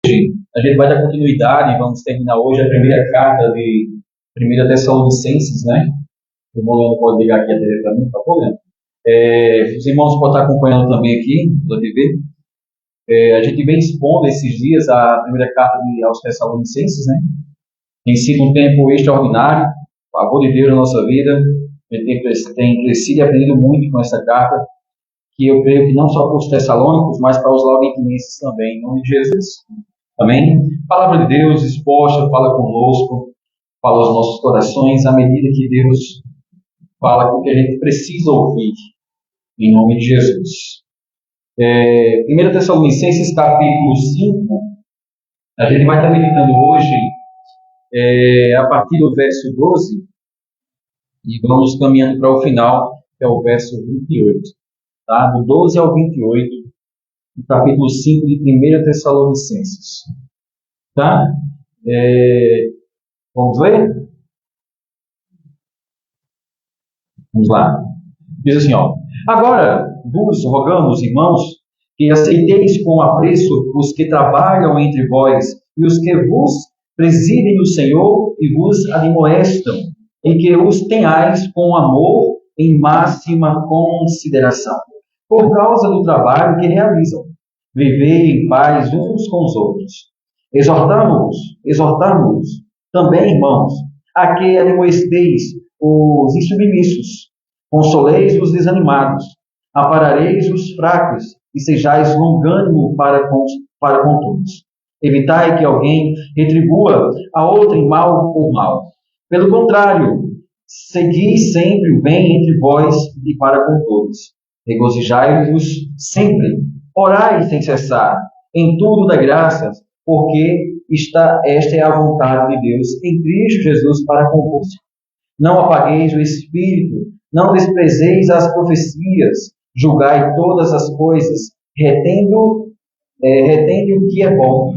A gente vai dar continuidade, vamos terminar hoje a primeira carta de 1 Tessalonicenses, né? O irmão pode ligar aqui a TV para mim, por favor, né? Os irmãos podem estar acompanhando também aqui, pela TV. A gente vem expondo esses dias a primeira carta aos Tessalonicenses, né? Tem sido um tempo extraordinário, a favor de Deus na nossa vida. A gente tem crescido e aprendido muito com essa carta, que eu creio que não só para os tessalônicos, mas para os laudicenses também, em nome de Jesus. Amém? A palavra de Deus exposta, fala conosco, fala aos nossos corações, à medida que Deus fala com o que a gente precisa ouvir, em nome de Jesus. 1 Tessalonicenses, capítulo 5, a gente vai estar meditando hoje a partir do verso 12, e vamos caminhando para o final, que é o verso 28. Tá? Do 12 ao 28, do capítulo 5 de 1 Tessalonicenses. Tá? Vamos ler? Vamos lá. Diz assim, ó. Agora, vos rogamos, irmãos, que aceiteis com apreço os que trabalham entre vós e os que vos presidem no Senhor e vos admoestam, e que os tenhais com amor em máxima consideração, por causa do trabalho que realizam. Vivei em paz uns com os outros. Exortamos também, irmãos, a que admoesteis os insubmissos, consoleis os desanimados, amparareis os fracos e sejais longânimo para com todos. Evitai que alguém retribua a outrem mal por mal. Pelo contrário, segui sempre o bem entre vós e para com todos. Regozijai-vos sempre, orai sem cessar, em tudo dai graças, porque esta é a vontade de Deus em Cristo Jesus para convosco. Não apagueis o Espírito, não desprezeis as profecias, julgai todas as coisas, retende o que é bom,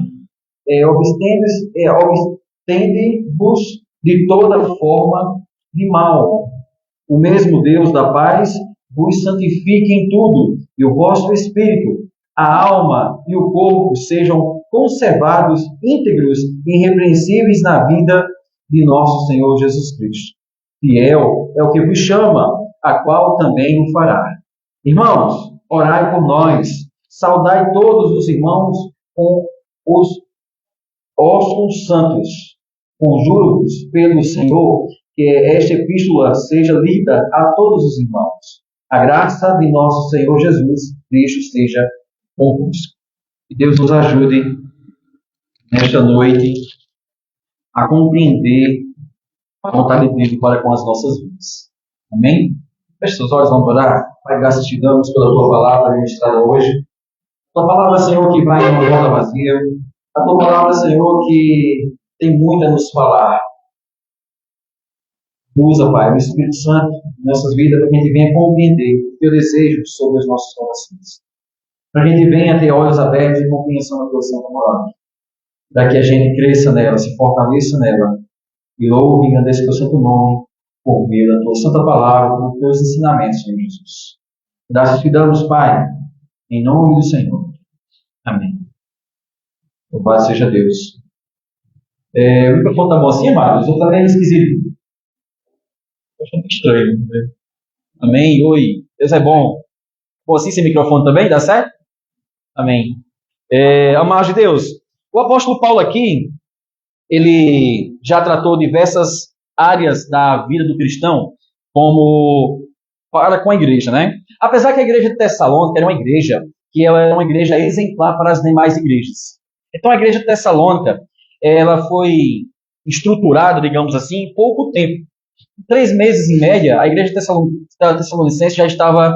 obstende-vos de toda forma de mal. O mesmo Deus da paz vos santifique em tudo, e o vosso espírito, a alma e o corpo sejam conservados íntegros e irrepreensíveis na vida de nosso Senhor Jesus Cristo. Fiel é o que vos chama, a qual também o fará. Irmãos, orai por nós, saudai todos os irmãos com os ossos santos. Conjuro-vos pelo Senhor que esta epístola seja lida a todos os irmãos. A graça de nosso Senhor Jesus Cristo seja convosco. Que Deus nos ajude nesta noite a compreender a vontade de Deus para com as nossas vidas. Amém? Feche seus olhos, vamos orar. Pai, graças te damos pela tua palavra ministrada hoje. Tua palavra, Senhor, que vai em uma roda vazia. A tua palavra, Senhor, que tem muito a nos falar. Usa, Pai, o Espírito Santo em nossas vidas para que a gente venha compreender o teu desejo sobre os nossos corações. Para que a gente venha ter olhos abertos e compreensão da tua santa palavra. Para que a gente cresça nela, se fortaleça nela. E louve e agradeça o teu santo nome por meio da tua santa palavra, por teus ensinamentos, Senhor Jesus. Graças te damos, Pai, em nome do Senhor. Amém. Louvado seja Deus. O microfone está bom assim, amados? Eu também é esquisito. Estou achando estranho. Né? Amém? Oi. Deus é bom. Bom assim sem microfone também? Dá certo? Amém. Amados de Deus, o apóstolo Paulo aqui, ele já tratou diversas áreas da vida do cristão como para com a igreja, né? Apesar que a igreja de Tessalônica era uma igreja que ela era uma igreja exemplar para as demais igrejas. Então a igreja de Tessalônica, ela foi estruturada, digamos assim, em pouco tempo. Em 3 meses em média, a igreja Tessalonicense já estava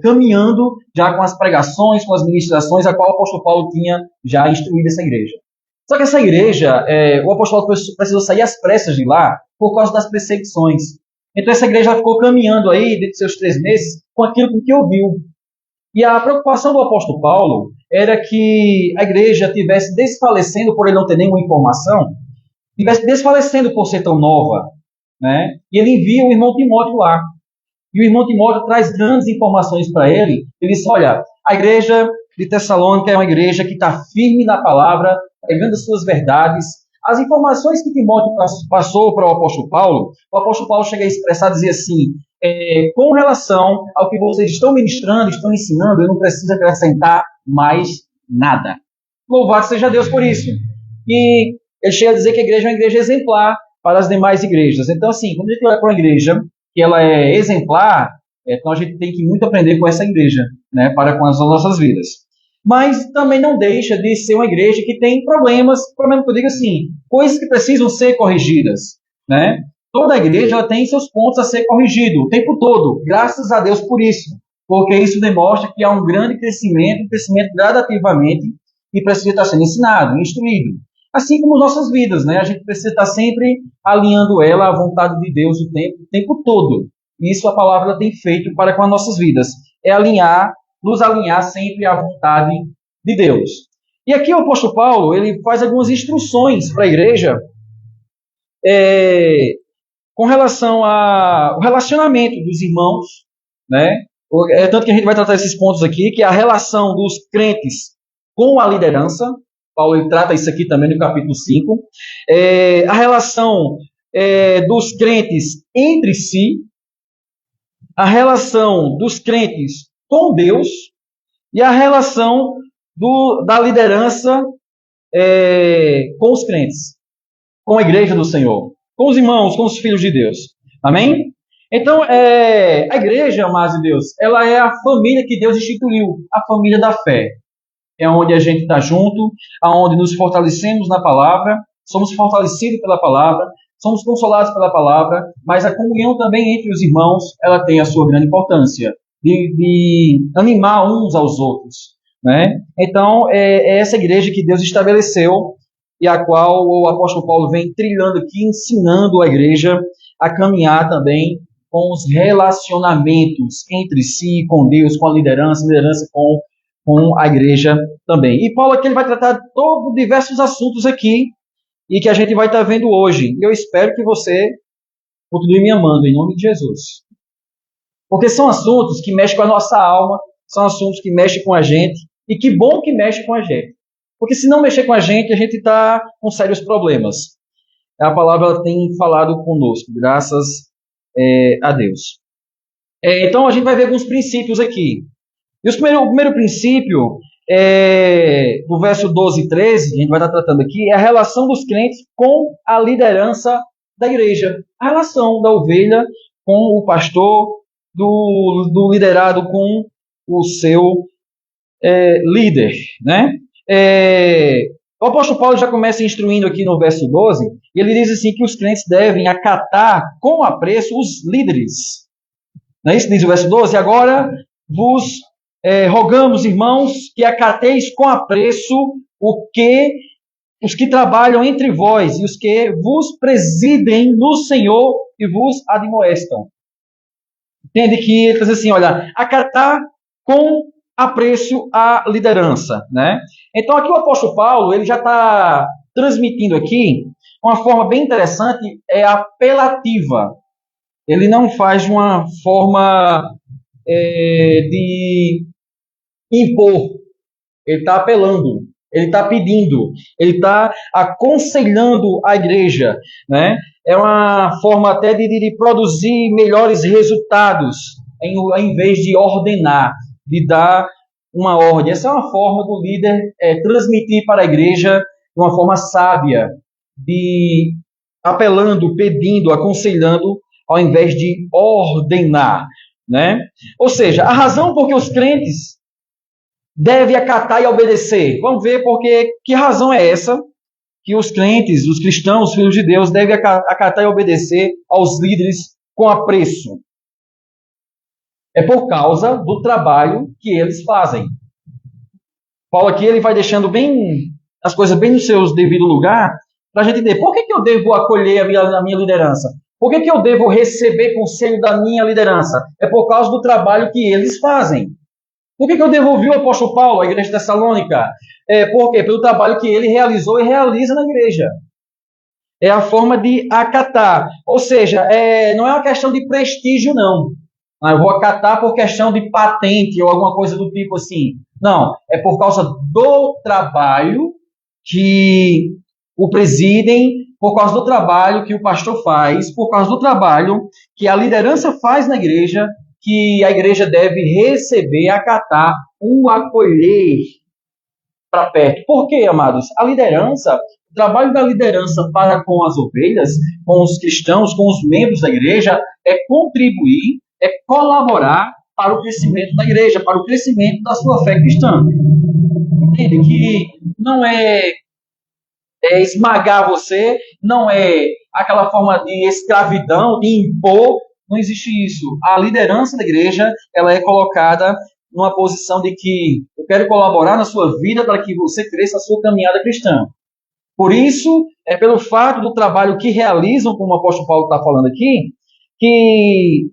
caminhando já com as pregações, com as ministrações, a qual o apóstolo Paulo tinha já instruído essa igreja. Só que essa igreja, o apóstolo Paulo precisou sair às pressas de lá por causa das perseguições. Então essa igreja ficou caminhando aí, dentro de seus 3 meses, com aquilo que ouviu. E a preocupação do apóstolo Paulo era que a igreja estivesse desfalecendo por ele não ter nenhuma informação, estivesse desfalecendo por ser tão nova. Né? E ele envia o irmão Timóteo lá. E o irmão Timóteo traz grandes informações para ele. Ele diz, olha, a igreja de Tessalônica é uma igreja que está firme na palavra, pegando as suas verdades. As informações que Timóteo passou para o apóstolo Paulo chega a expressar, dizer assim, com relação ao que vocês estão ministrando, estão ensinando, eu não preciso acrescentar mais nada. Louvado seja Deus por isso. E ele chega a dizer que a igreja é uma igreja exemplar para as demais igrejas. Então, assim, quando a gente olha para uma igreja que ela é exemplar, então a gente tem que muito aprender com essa igreja, né, para com as nossas vidas. Mas também não deixa de ser uma igreja que tem problemas, problema que eu digo assim, coisas que precisam ser corrigidas, né? Toda igreja ela tem seus pontos a ser corrigido o tempo todo, graças a Deus por isso, porque isso demonstra que há um grande crescimento, um crescimento gradativamente, e precisa estar sendo ensinado, instruído. Assim como nossas vidas, né? A gente precisa estar sempre alinhando ela à vontade de Deus o tempo todo. Isso a palavra tem feito para com as nossas vidas. É nos alinhar sempre à vontade de Deus. E aqui o apóstolo Paulo, ele faz algumas instruções para a igreja com relação ao relacionamento dos irmãos, né? Tanto que a gente vai tratar esses pontos aqui, que é a relação dos crentes com a liderança. Paulo ele trata isso aqui também no capítulo 5. A relação dos crentes entre si, a relação dos crentes com Deus e a relação da liderança com os crentes, com a igreja do Senhor, com os irmãos, com os filhos de Deus. Amém? Então, a igreja, amados de Deus, ela é a família que Deus instituiu, a família da fé. É onde a gente está junto, aonde nos fortalecemos na palavra, somos fortalecidos pela palavra, somos consolados pela palavra, mas a comunhão também entre os irmãos, ela tem a sua grande importância, de animar uns aos outros, né? Então, é essa igreja que Deus estabeleceu e a qual o apóstolo Paulo vem trilhando aqui, ensinando a igreja a caminhar também com os relacionamentos entre si, com Deus, com a liderança com a igreja também. E Paulo aqui ele vai tratar de diversos assuntos aqui e que a gente vai estar vendo hoje. E eu espero que você continue me amando em nome de Jesus. Porque são assuntos que mexem com a nossa alma, são assuntos que mexem com a gente, e que bom que mexe com a gente. Porque se não mexer com a gente está com sérios problemas. A palavra tem falado conosco, graças a Deus. Então a gente vai ver alguns princípios aqui. E o primeiro princípio, do verso 12 e 13, que a gente vai estar tratando aqui, é a relação dos crentes com a liderança da igreja. A relação da ovelha com o pastor, do liderado com o seu líder, né? O apóstolo Paulo já começa instruindo aqui no verso 12, e ele diz assim que os crentes devem acatar com apreço os líderes. Não é isso que diz o verso 12? Agora vos rogamos, irmãos, que acateis com apreço os que trabalham entre vós e os que vos presidem no Senhor e vos admoestam. Entende que ele diz assim, olha, acatar com apreço a liderança, né? Então aqui o apóstolo Paulo, ele já está transmitindo aqui uma forma bem interessante, apelativa. Ele não faz de uma forma de impor. Ele está apelando, ele está pedindo, ele está aconselhando a igreja, né? É uma forma até de produzir melhores resultados, em vez de ordenar, de dar uma ordem. Essa é uma forma do líder transmitir para a igreja de uma forma sábia, de apelando, pedindo, aconselhando, ao invés de ordenar, né? Ou seja, a razão por que os crentes devem acatar e obedecer. Vamos ver que razão é essa que os crentes, os cristãos, os filhos de Deus, devem acatar e obedecer aos líderes com apreço. É por causa do trabalho que eles fazem. Paulo aqui ele vai deixando as coisas bem no seu devido lugar, para a gente entender por que eu devo acolher a minha liderança. Por que eu devo receber conselho da minha liderança? É por causa do trabalho que eles fazem. Por que eu devo ouvir o apóstolo Paulo, a igreja de Tessalônica? Por quê? Pelo trabalho que ele realizou e realiza na igreja. É a forma de acatar. Ou seja, não é uma questão de prestígio, não. Ah, eu vou acatar por questão de patente ou alguma coisa do tipo assim. Não, é por causa do trabalho que o presidem, por causa do trabalho que o pastor faz, por causa do trabalho que a liderança faz na igreja, que a igreja deve receber, acatar, o acolher para perto. Por quê, amados? A liderança, o trabalho da liderança para com as ovelhas, com os cristãos, com os membros da igreja, é contribuir, é colaborar para o crescimento da igreja, para o crescimento da sua fé cristã. Entende? Que não é esmagar você, não é aquela forma de escravidão, de impor, não existe isso. A liderança da igreja, ela é colocada numa posição de que eu quero colaborar na sua vida para que você cresça a sua caminhada cristã. Por isso, é pelo fato do trabalho que realizam, como o apóstolo Paulo está falando aqui, que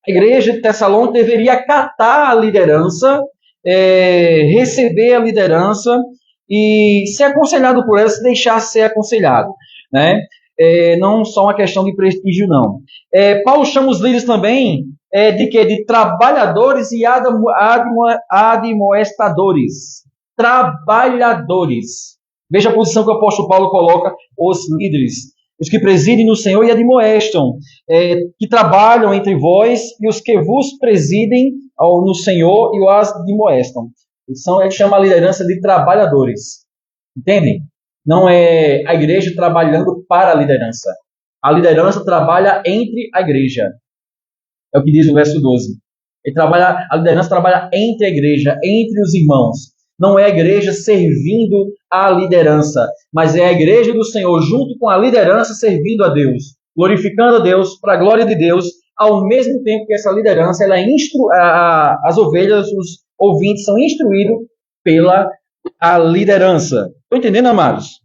a igreja de Tessalônica deveria acatar a liderança, receber a liderança e ser aconselhado por ela, se deixar ser aconselhado, né? Não só uma questão de prestígio, não. Paulo chama os líderes também de quê? De trabalhadores e admoestadores. Trabalhadores. Veja a posição que o apóstolo Paulo coloca, os líderes, os que presidem no Senhor e admoestam, que trabalham entre vós e os que vos presidem no Senhor e os admoestam. Ele chama a liderança de trabalhadores. Entendem? Não é a igreja trabalhando para a liderança. A liderança trabalha entre a igreja. É o que diz o verso 12. A liderança trabalha entre a igreja, entre os irmãos. Não é a igreja servindo à liderança, mas é a igreja do Senhor junto com a liderança servindo a Deus, glorificando a Deus para a glória de Deus, ao mesmo tempo que essa liderança, as ovelhas, os ouvintes são instruídos pela a liderança. Estão entendendo, amados?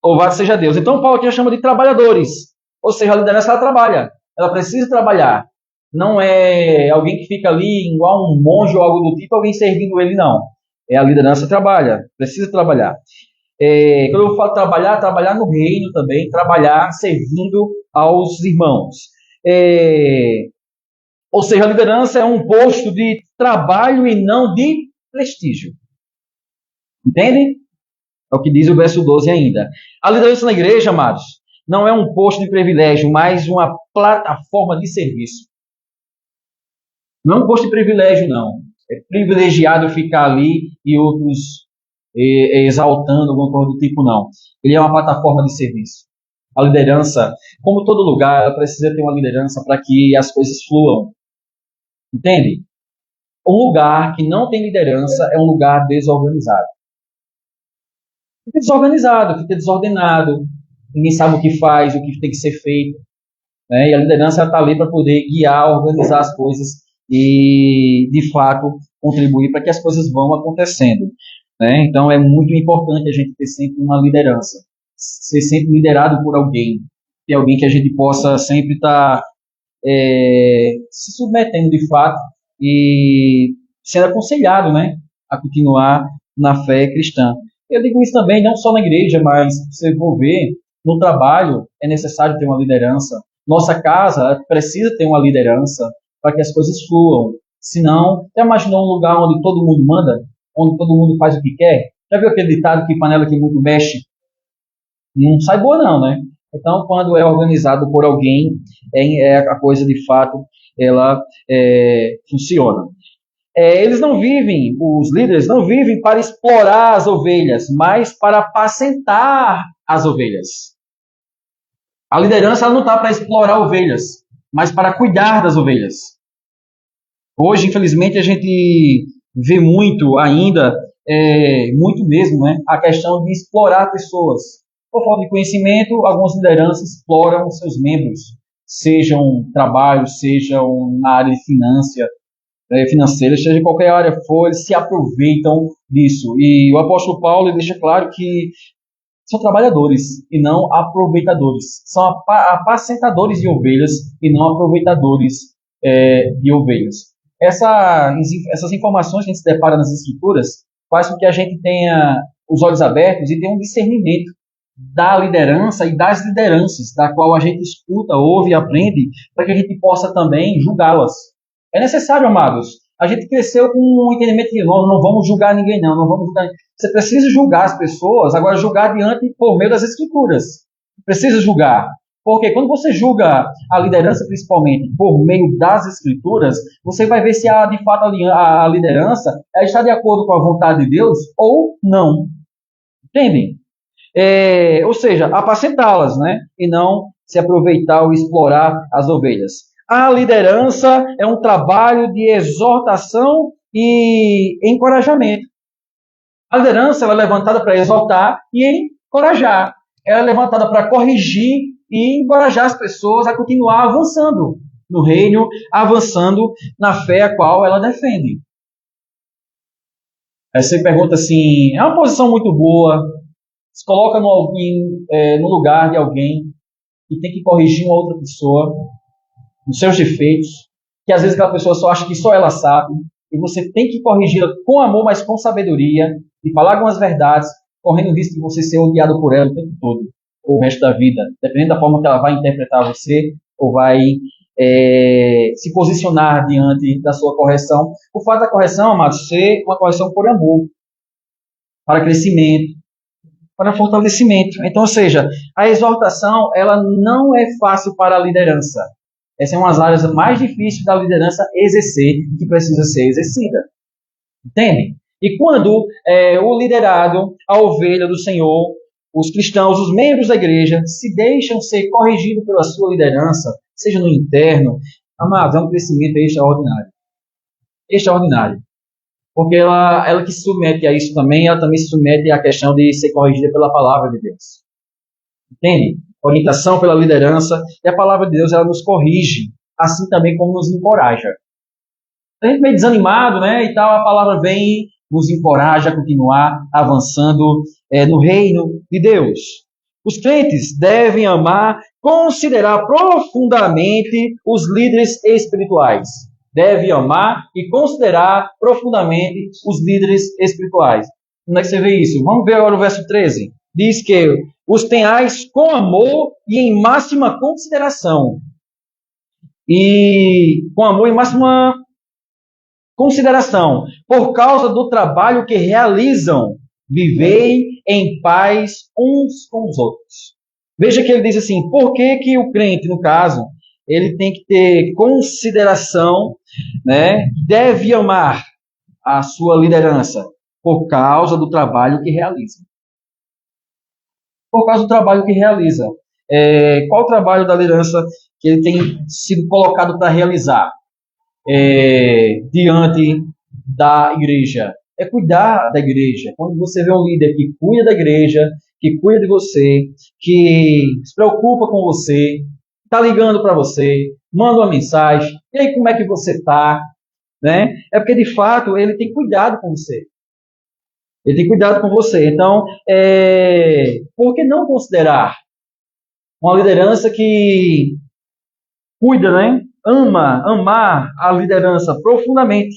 Louvado seja Deus. Então, Paulo aqui chama de trabalhadores. Ou seja, a liderança ela trabalha. Ela precisa trabalhar. Não é alguém que fica ali igual um monge ou algo do tipo, alguém servindo ele, não. A liderança trabalha. Precisa trabalhar. Quando eu falo trabalhar no reino também, trabalhar servindo aos irmãos. Ou seja, a liderança é um posto de trabalho e não de prestígio. Entende? É o que diz o verso 12 ainda. A liderança na igreja, amados, não é um posto de privilégio, mas uma plataforma de serviço. Não é um posto de privilégio, não. É privilegiado ficar ali e outros exaltando alguma coisa do tipo, não. Ele é uma plataforma de serviço. A liderança, como todo lugar, ela precisa ter uma liderança para que as coisas fluam. Entende? Um lugar que não tem liderança é um lugar desorganizado. Fica desorganizado, fica desordenado, ninguém sabe o que faz, o que tem que ser feito. Né? E a liderança está ali para poder guiar, organizar as coisas e, de fato, contribuir para que as coisas vão acontecendo. Né? Então, é muito importante a gente ter sempre uma liderança, ser sempre liderado por alguém, ter alguém que a gente possa sempre estar se submetendo, de fato, e sendo aconselhado, né, a continuar na fé cristã. Eu digo isso também, não só na igreja, mas se você for ver, no trabalho é necessário ter uma liderança. Nossa casa precisa ter uma liderança para que as coisas fluam. Senão, já imaginou um lugar onde todo mundo manda? Onde todo mundo faz o que quer? Já viu aquele ditado que panela que muito mexe? Não sai boa não, né? Então, quando é organizado por alguém, a coisa de fato, ela funciona. Eles não vivem, os líderes não vivem para explorar as ovelhas, mas para apacentar as ovelhas. A liderança ela não está para explorar ovelhas, mas para cuidar das ovelhas. Hoje, infelizmente, a gente vê muito ainda, muito mesmo, né, a questão de explorar pessoas. Por falta de conhecimento, algumas lideranças exploram os seus membros, sejam trabalho, sejam na área de financeira, seja em qualquer área for, eles se aproveitam disso. E o apóstolo Paulo deixa claro que são trabalhadores e não aproveitadores. São apacentadores de ovelhas e não aproveitadores de ovelhas. Essas informações que a gente se depara nas escrituras faz com que a gente tenha os olhos abertos e tenha um discernimento da liderança e das lideranças, da qual a gente escuta, ouve e aprende, para que a gente possa também julgá-las. É necessário, amados. A gente cresceu com o entendimento de nós não vamos julgar ninguém, não vamos julgar. Você precisa julgar as pessoas, agora julgar diante por meio das Escrituras. Precisa julgar. Porque quando você julga a liderança, principalmente por meio das Escrituras, você vai ver se de fato a liderança está de acordo com a vontade de Deus ou não. Entendem? Ou seja, apacentá-las, né? E não se aproveitar ou explorar as ovelhas. A liderança é um trabalho de exortação e encorajamento. A liderança ela é levantada para exortar e encorajar. Ela é levantada para corrigir e encorajar as pessoas a continuar avançando no reino, avançando na fé a qual ela defende. Aí você pergunta assim, é uma posição muito boa, se coloca no lugar de alguém que tem que corrigir uma outra pessoa, nos seus defeitos, que às vezes aquela pessoa só acha que só ela sabe, e você tem que corrigi-la com amor, mas com sabedoria, e falar algumas verdades, correndo o risco de você ser odiado por ela o tempo todo, ou o resto da vida, dependendo da forma que ela vai interpretar você, ou vai se posicionar diante da sua correção. O fato da correção, amados, ser uma correção por amor, para crescimento, para fortalecimento. Então, ou seja, a exortação, ela não é fácil para a liderança. Essa é uma das áreas mais difíceis da liderança exercer, que precisa ser exercida. Entende? E quando o liderado, a ovelha do Senhor, os cristãos, os membros da igreja, se deixam ser corrigidos pela sua liderança, seja no interno, amados, é um crescimento extraordinário. Extraordinário. Porque ela que se submete a isso também, ela também se submete à questão de ser corrigida pela palavra de Deus. Entende? Orientação pela liderança, e a palavra de Deus ela nos corrige, assim também como nos encoraja. A gente meio desanimado, né, e tal, a palavra vem, nos encoraja a continuar avançando no reino de Deus. Os crentes devem amar, considerar profundamente os líderes espirituais. Deve amar e considerar profundamente os líderes espirituais. Como é que você vê isso? Vamos ver agora o verso 13. Diz que os tenhais com amor e em máxima consideração. E com amor e máxima consideração. Por causa do trabalho que realizam, vivei em paz uns com os outros. Veja que ele diz assim, por que o crente, no caso, ele tem que ter consideração, né? Deve amar a sua liderança por causa do trabalho que realiza. Por causa do trabalho que realiza. Qual o trabalho da liderança que ele tem sido colocado para realizar diante da igreja? É cuidar da igreja. Quando você vê um líder que cuida da igreja, que cuida de você, que se preocupa com você, está ligando para você, manda uma mensagem, e aí como é que você está? Né? É porque, de fato, ele tem cuidado com você. Ele tem cuidado com você. Então, por que não considerar uma liderança que cuida, né? Amar a liderança profundamente,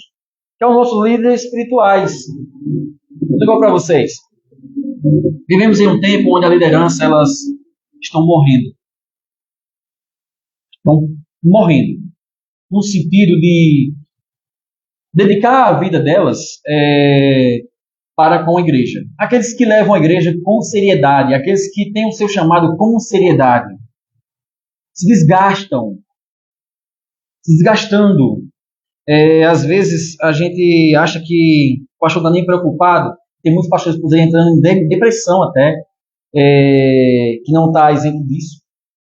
que é os nossos líderes espirituais. Vou dizer para vocês. Vivemos em um tempo onde a liderança, elas estão morrendo. Estão morrendo. No sentido de dedicar a vida delas para com a igreja. Aqueles que levam a igreja com seriedade, aqueles que têm o seu chamado com seriedade, se desgastam, se desgastando. Às vezes a gente acha que o pastor está nem preocupado, tem muitos pastores por aí entrando em depressão até, que não está isento disso,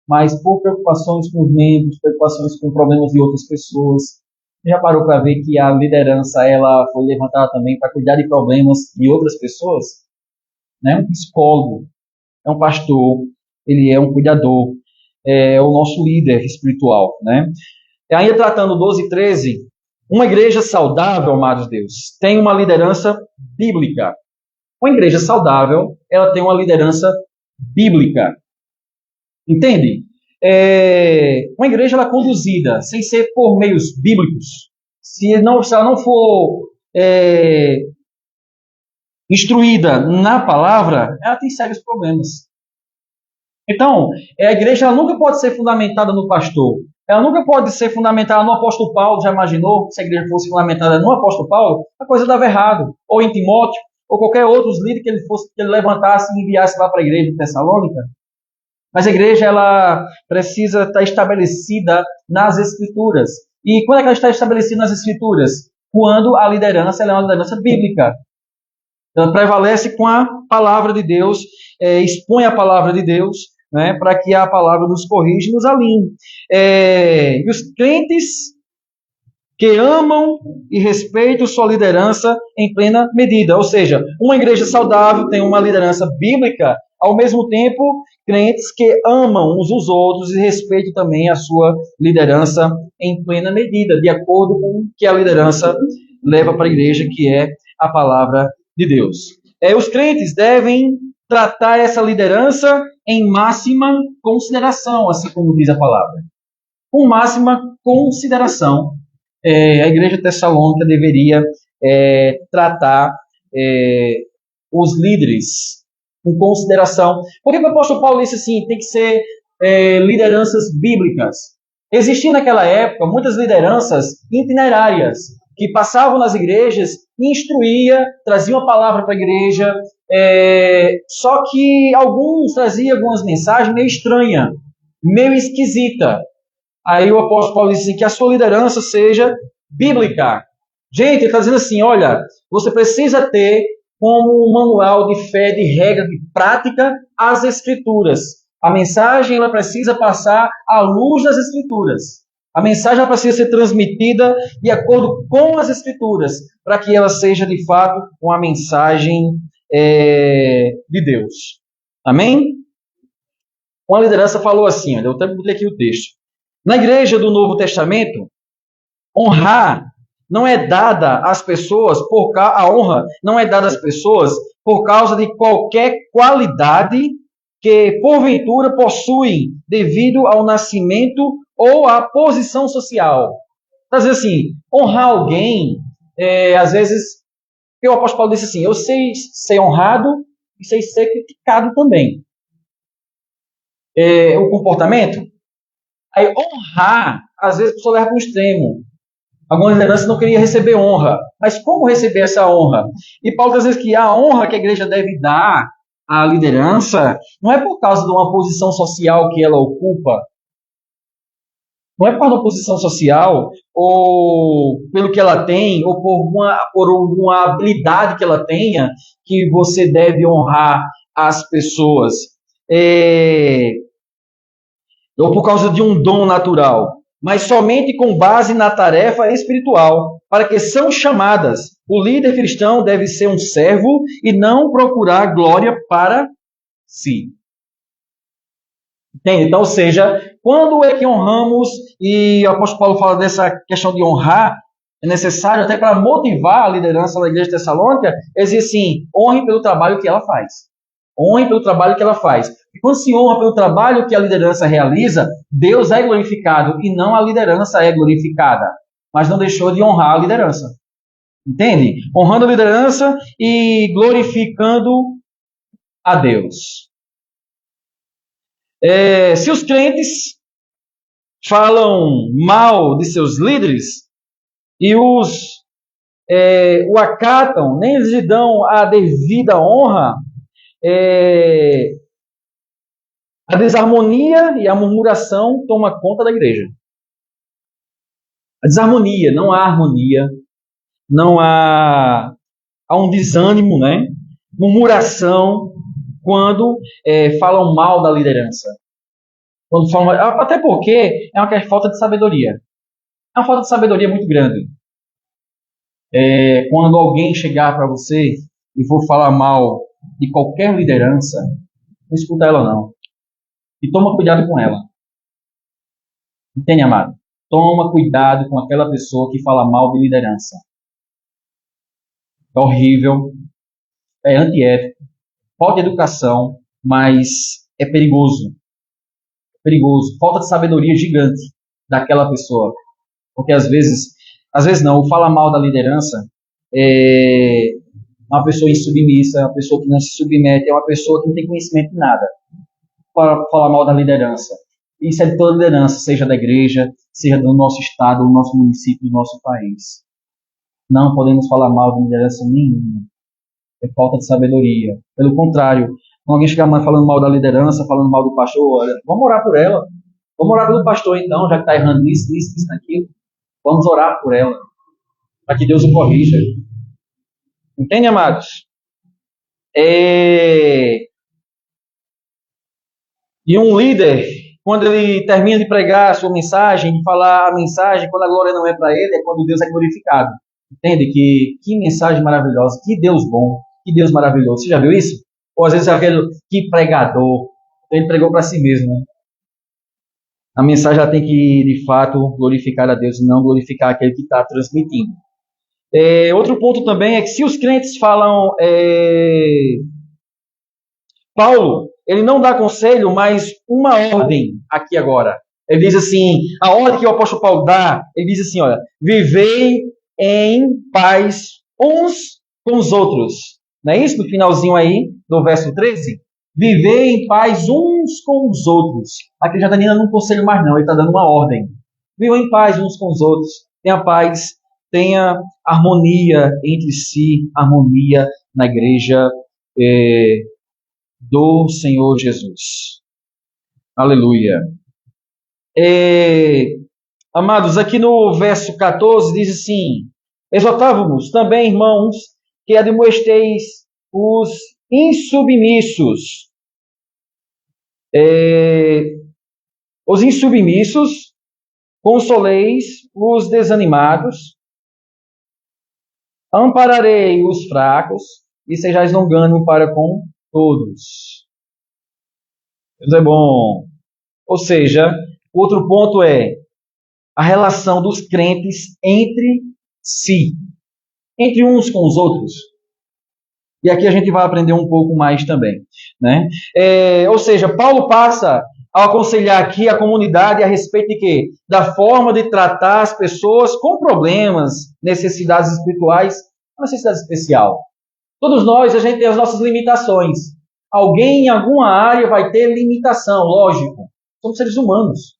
mas por preocupações com os membros, preocupações com problemas de outras pessoas. Já parou para ver que a liderança ela foi levantada também para cuidar de problemas de outras pessoas? Né? Um psicólogo, é um pastor, ele é um cuidador, é o nosso líder espiritual. Né? E ainda tratando 12 e 13, uma igreja saudável, amados Deus, tem uma liderança bíblica. Uma igreja saudável, ela tem uma liderança bíblica. Entende? Uma igreja ela é conduzida sem ser por meios bíblicos, se ela não for instruída na palavra, ela tem sérios problemas. Então, a igreja ela nunca pode ser fundamentada no pastor. Ela nunca pode ser fundamentada no apóstolo Paulo. Já imaginou se a igreja fosse fundamentada no apóstolo Paulo? A coisa dava errado. Ou em Timóteo, ou qualquer outro líder que ele levantasse e enviasse lá para a igreja de Tessalônica. Mas a igreja ela precisa estar estabelecida nas Escrituras. E quando é que ela está estabelecida nas Escrituras? Quando a liderança ela é uma liderança bíblica. Ela prevalece com a palavra de Deus, expõe a palavra de Deus, né, para que a palavra nos corrija e nos alinhe. E os crentes que amam e respeitam sua liderança em plena medida. Ou seja, uma igreja saudável tem uma liderança bíblica, ao mesmo tempo, crentes que amam uns os outros e respeitam também a sua liderança em plena medida, de acordo com o que a liderança leva para a igreja, que é a palavra de Deus. Os crentes devem tratar essa liderança em máxima consideração, assim como diz a palavra. Com máxima consideração, a igreja tessalônica deveria tratar os líderes com consideração. Por que o apóstolo Paulo disse assim? Tem que ser lideranças bíblicas. Existiam naquela época muitas lideranças itinerárias, que passavam nas igrejas, instruía, traziam a palavra para a igreja, só que alguns traziam algumas mensagens meio estranhas, meio esquisita. Aí o apóstolo Paulo disse assim, que a sua liderança seja bíblica. Gente, ele está dizendo assim, olha, você precisa ter como um manual de fé, de regra, de prática, as Escrituras. A mensagem ela precisa passar à luz das Escrituras. A mensagem precisa ser transmitida de acordo com as Escrituras, para que ela seja, de fato, uma mensagem de Deus. Amém? Uma liderança falou assim, eu até botei aqui o texto. Na igreja do Novo Testamento, honrar não é dada às pessoas, a honra não é dada às pessoas por causa de qualquer qualidade que, porventura, possuem devido ao nascimento ou à posição social. Às vezes, assim, honrar alguém, às vezes, o apóstolo Paulo disse assim, eu sei ser honrado e sei ser criticado também. O comportamento. Aí, honrar, às vezes, a pessoa leva para um extremo. Algumas lideranças não queriam receber honra. Mas como receber essa honra? E Paulo diz que a honra que a igreja deve dar à liderança não é por causa de uma posição social que ela ocupa. Não é por causa da posição social, ou pelo que ela tem, ou por alguma habilidade que ela tenha, que você deve honrar as pessoas. Ou por causa de um dom natural, mas somente com base na tarefa espiritual, para que são chamadas. O líder cristão deve ser um servo e não procurar glória para si. Entende? Então, ou seja, quando é que honramos, e o apóstolo Paulo fala dessa questão de honrar, é necessário até para motivar a liderança da igreja de Tessalônica, ele diz assim, honre pelo trabalho que ela faz. Honre pelo trabalho que ela faz. E quando se honra pelo trabalho que a liderança realiza, Deus é glorificado e não a liderança é glorificada. Mas não deixou de honrar a liderança. Entende? Honrando a liderança e glorificando a Deus. Se os crentes falam mal de seus líderes e o acatam, nem lhes dão a devida honra, a desarmonia e a murmuração toma conta da igreja. A desarmonia, não há harmonia, não há um desânimo, né? Murmuração quando falam mal da liderança. Quando falam, até porque é uma falta de sabedoria. É uma falta de sabedoria muito grande. Quando alguém chegar para você e for falar mal de qualquer liderança, não escuta ela não. E toma cuidado com ela. Entende, amado? Toma cuidado com aquela pessoa que fala mal de liderança. É horrível, é antiético, falta de educação, mas é perigoso. É perigoso. Falta de sabedoria gigante daquela pessoa. Porque às vezes não, o fala mal da liderança é uma pessoa insubmissa, uma pessoa que não se submete, é uma pessoa que não tem conhecimento de nada. para falar mal da liderança. Isso é de toda liderança, seja da igreja, seja do nosso estado, do nosso município, do nosso país. Não podemos falar mal de liderança nenhuma. É falta de sabedoria. Pelo contrário, quando alguém chegar falando mal da liderança, falando mal do pastor, olha, vamos orar por ela. Vamos orar pelo pastor então, já que está errando nisso, naquilo. Vamos orar por ela, para que Deus o corrija. Entende, amados? E um líder, quando ele termina de pregar a sua mensagem, de falar a mensagem, quando a glória não é para ele, é quando Deus é glorificado. Entende? Que mensagem maravilhosa, que Deus bom, que Deus maravilhoso. Você já viu isso? Ou às vezes aquele, que pregador, ele pregou para si mesmo. Né? A mensagem já tem que, de fato, glorificar a Deus, não glorificar aquele que está transmitindo. Outro ponto também é que se os crentes falam... Paulo, ele não dá conselho, mas uma ordem aqui agora. Ele diz assim, a ordem que o apóstolo Paulo dá, ele diz assim, olha, vivei em paz uns com os outros. Não é isso? No finalzinho aí, do verso 13. Viver em paz uns com os outros. Aqui ele já está nem dando um conselho mais não, ele está dando uma ordem. Vivam em paz uns com os outros. Tenha paz, tenha harmonia entre si, harmonia na igreja do Senhor Jesus. Aleluia. Amados, aqui no verso 14 diz assim, exortávamos também, irmãos, que admoesteis os insubmissos. Os insubmissos, consoleis os desanimados, ampararei os fracos, e sejais longânimo para com todos. Deus é bom. Ou seja, outro ponto é a relação dos crentes entre si, entre uns com os outros. E aqui a gente vai aprender um pouco mais também. Né? Ou seja, Paulo passa a aconselhar aqui a comunidade a respeito de quê? Da forma de tratar as pessoas com problemas, necessidades espirituais, uma necessidade especial. Todos nós, a gente tem as nossas limitações. Alguém em alguma área vai ter limitação, lógico. Somos seres humanos.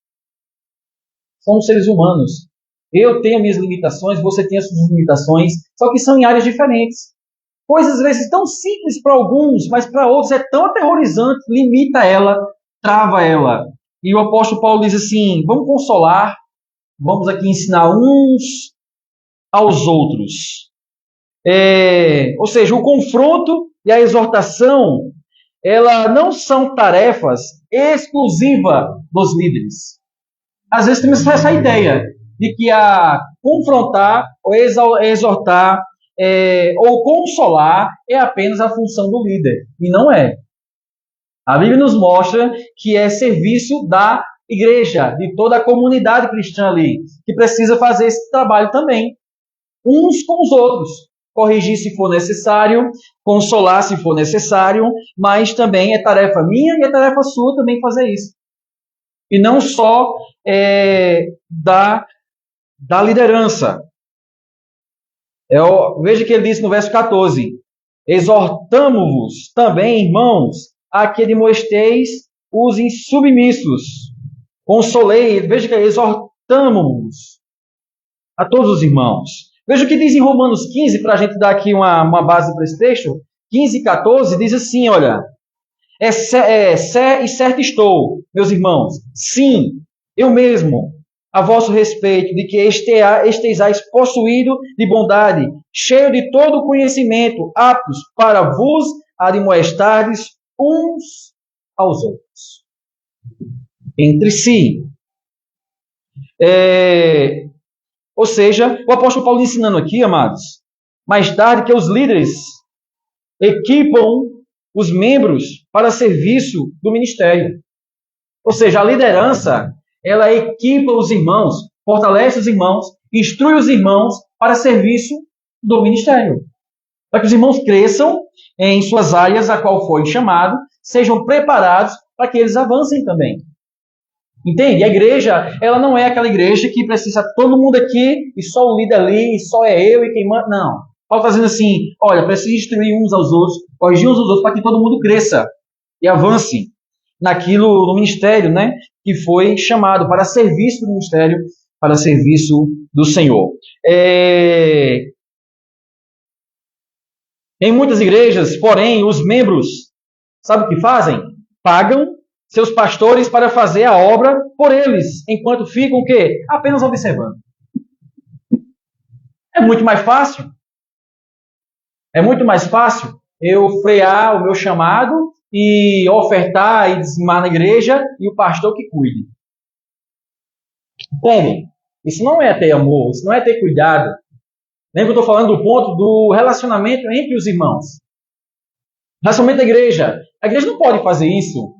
Somos seres humanos. Eu tenho minhas limitações, você tem as suas limitações, só que são em áreas diferentes. Coisas, às vezes, tão simples para alguns, mas para outros é tão aterrorizante, limita ela, trava ela. E o apóstolo Paulo diz assim, vamos consolar, vamos aqui ensinar uns aos outros. Ou seja, o confronto e a exortação, ela não são tarefas exclusivas dos líderes. Às vezes temos essa ideia de que a confrontar, ou exortar, ou consolar é apenas a função do líder. E não é. A Bíblia nos mostra que é serviço da igreja, de toda a comunidade cristã ali, que precisa fazer esse trabalho também. Uns com os outros. Corrigir se for necessário, consolar se for necessário, mas também é tarefa minha e é tarefa sua também fazer isso. E não só da liderança. Veja que ele diz no verso 14, exortamo-vos também, irmãos, a que admoesteis os insubmissos. Consolei, veja que exortamo-vos a todos os irmãos. Veja o que diz em Romanos 15, para a gente dar aqui uma base para esse texto. 15 e 14 diz assim, olha, e certo estou, meus irmãos, sim, eu mesmo, a vosso respeito, de que estejais possuído de bondade, cheio de todo conhecimento, aptos para vos admoestardes uns aos outros. Entre si. Ou seja, o apóstolo Paulo ensinando aqui, amados, mais tarde que os líderes equipam os membros para serviço do ministério. Ou seja, a liderança, ela equipa os irmãos, fortalece os irmãos, instrui os irmãos para serviço do ministério. Para que os irmãos cresçam em suas áreas a qual foi chamado, sejam preparados para que eles avancem também. Entende? A igreja, ela não é aquela igreja que precisa todo mundo aqui e só o líder ali, e só é eu e quem manda. Não. Paulo está dizendo assim, olha, precisa instruir uns aos outros, corrigir uns aos outros para que todo mundo cresça e avance. naquilo, no ministério, né, que foi chamado para serviço do ministério, para serviço do Senhor. Em muitas igrejas, porém, os membros, sabe o que fazem? Pagam seus pastores para fazer a obra por eles, enquanto ficam o quê? Apenas observando. É muito mais fácil. É muito mais fácil eu frear o meu chamado e ofertar e dizimar na igreja e o pastor que cuide. Entendem? Isso não é ter amor, isso não é ter cuidado. Lembra que eu estou falando do ponto do relacionamento entre os irmãos. Relacionamento da igreja. A igreja não pode fazer isso.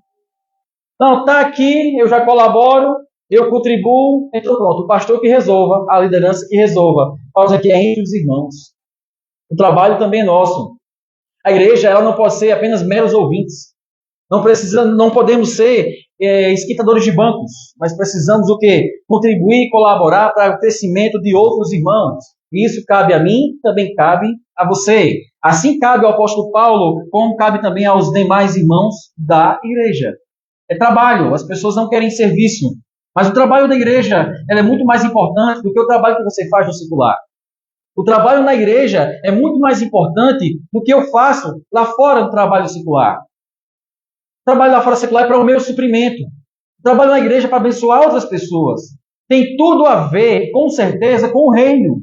Não, está aqui, eu já colaboro, eu contribuo, então pronto, o pastor que resolva, a liderança que resolva. Nós aqui é entre os irmãos. O trabalho também é nosso. A igreja ela não pode ser apenas meros ouvintes. Não podemos ser esquentadores de bancos, mas precisamos o quê? Contribuir e colaborar para o crescimento de outros irmãos. Isso cabe a mim, também cabe a você. Assim cabe ao apóstolo Paulo, como cabe também aos demais irmãos da igreja. É trabalho, as pessoas não querem serviço. Mas o trabalho da igreja ela é muito mais importante do que o trabalho que você faz no secular. O trabalho na igreja é muito mais importante do que eu faço lá fora do trabalho secular. O trabalho lá fora secular é para o meu suprimento. O trabalho na igreja é para abençoar outras pessoas. Tem tudo a ver, com certeza, com o reino.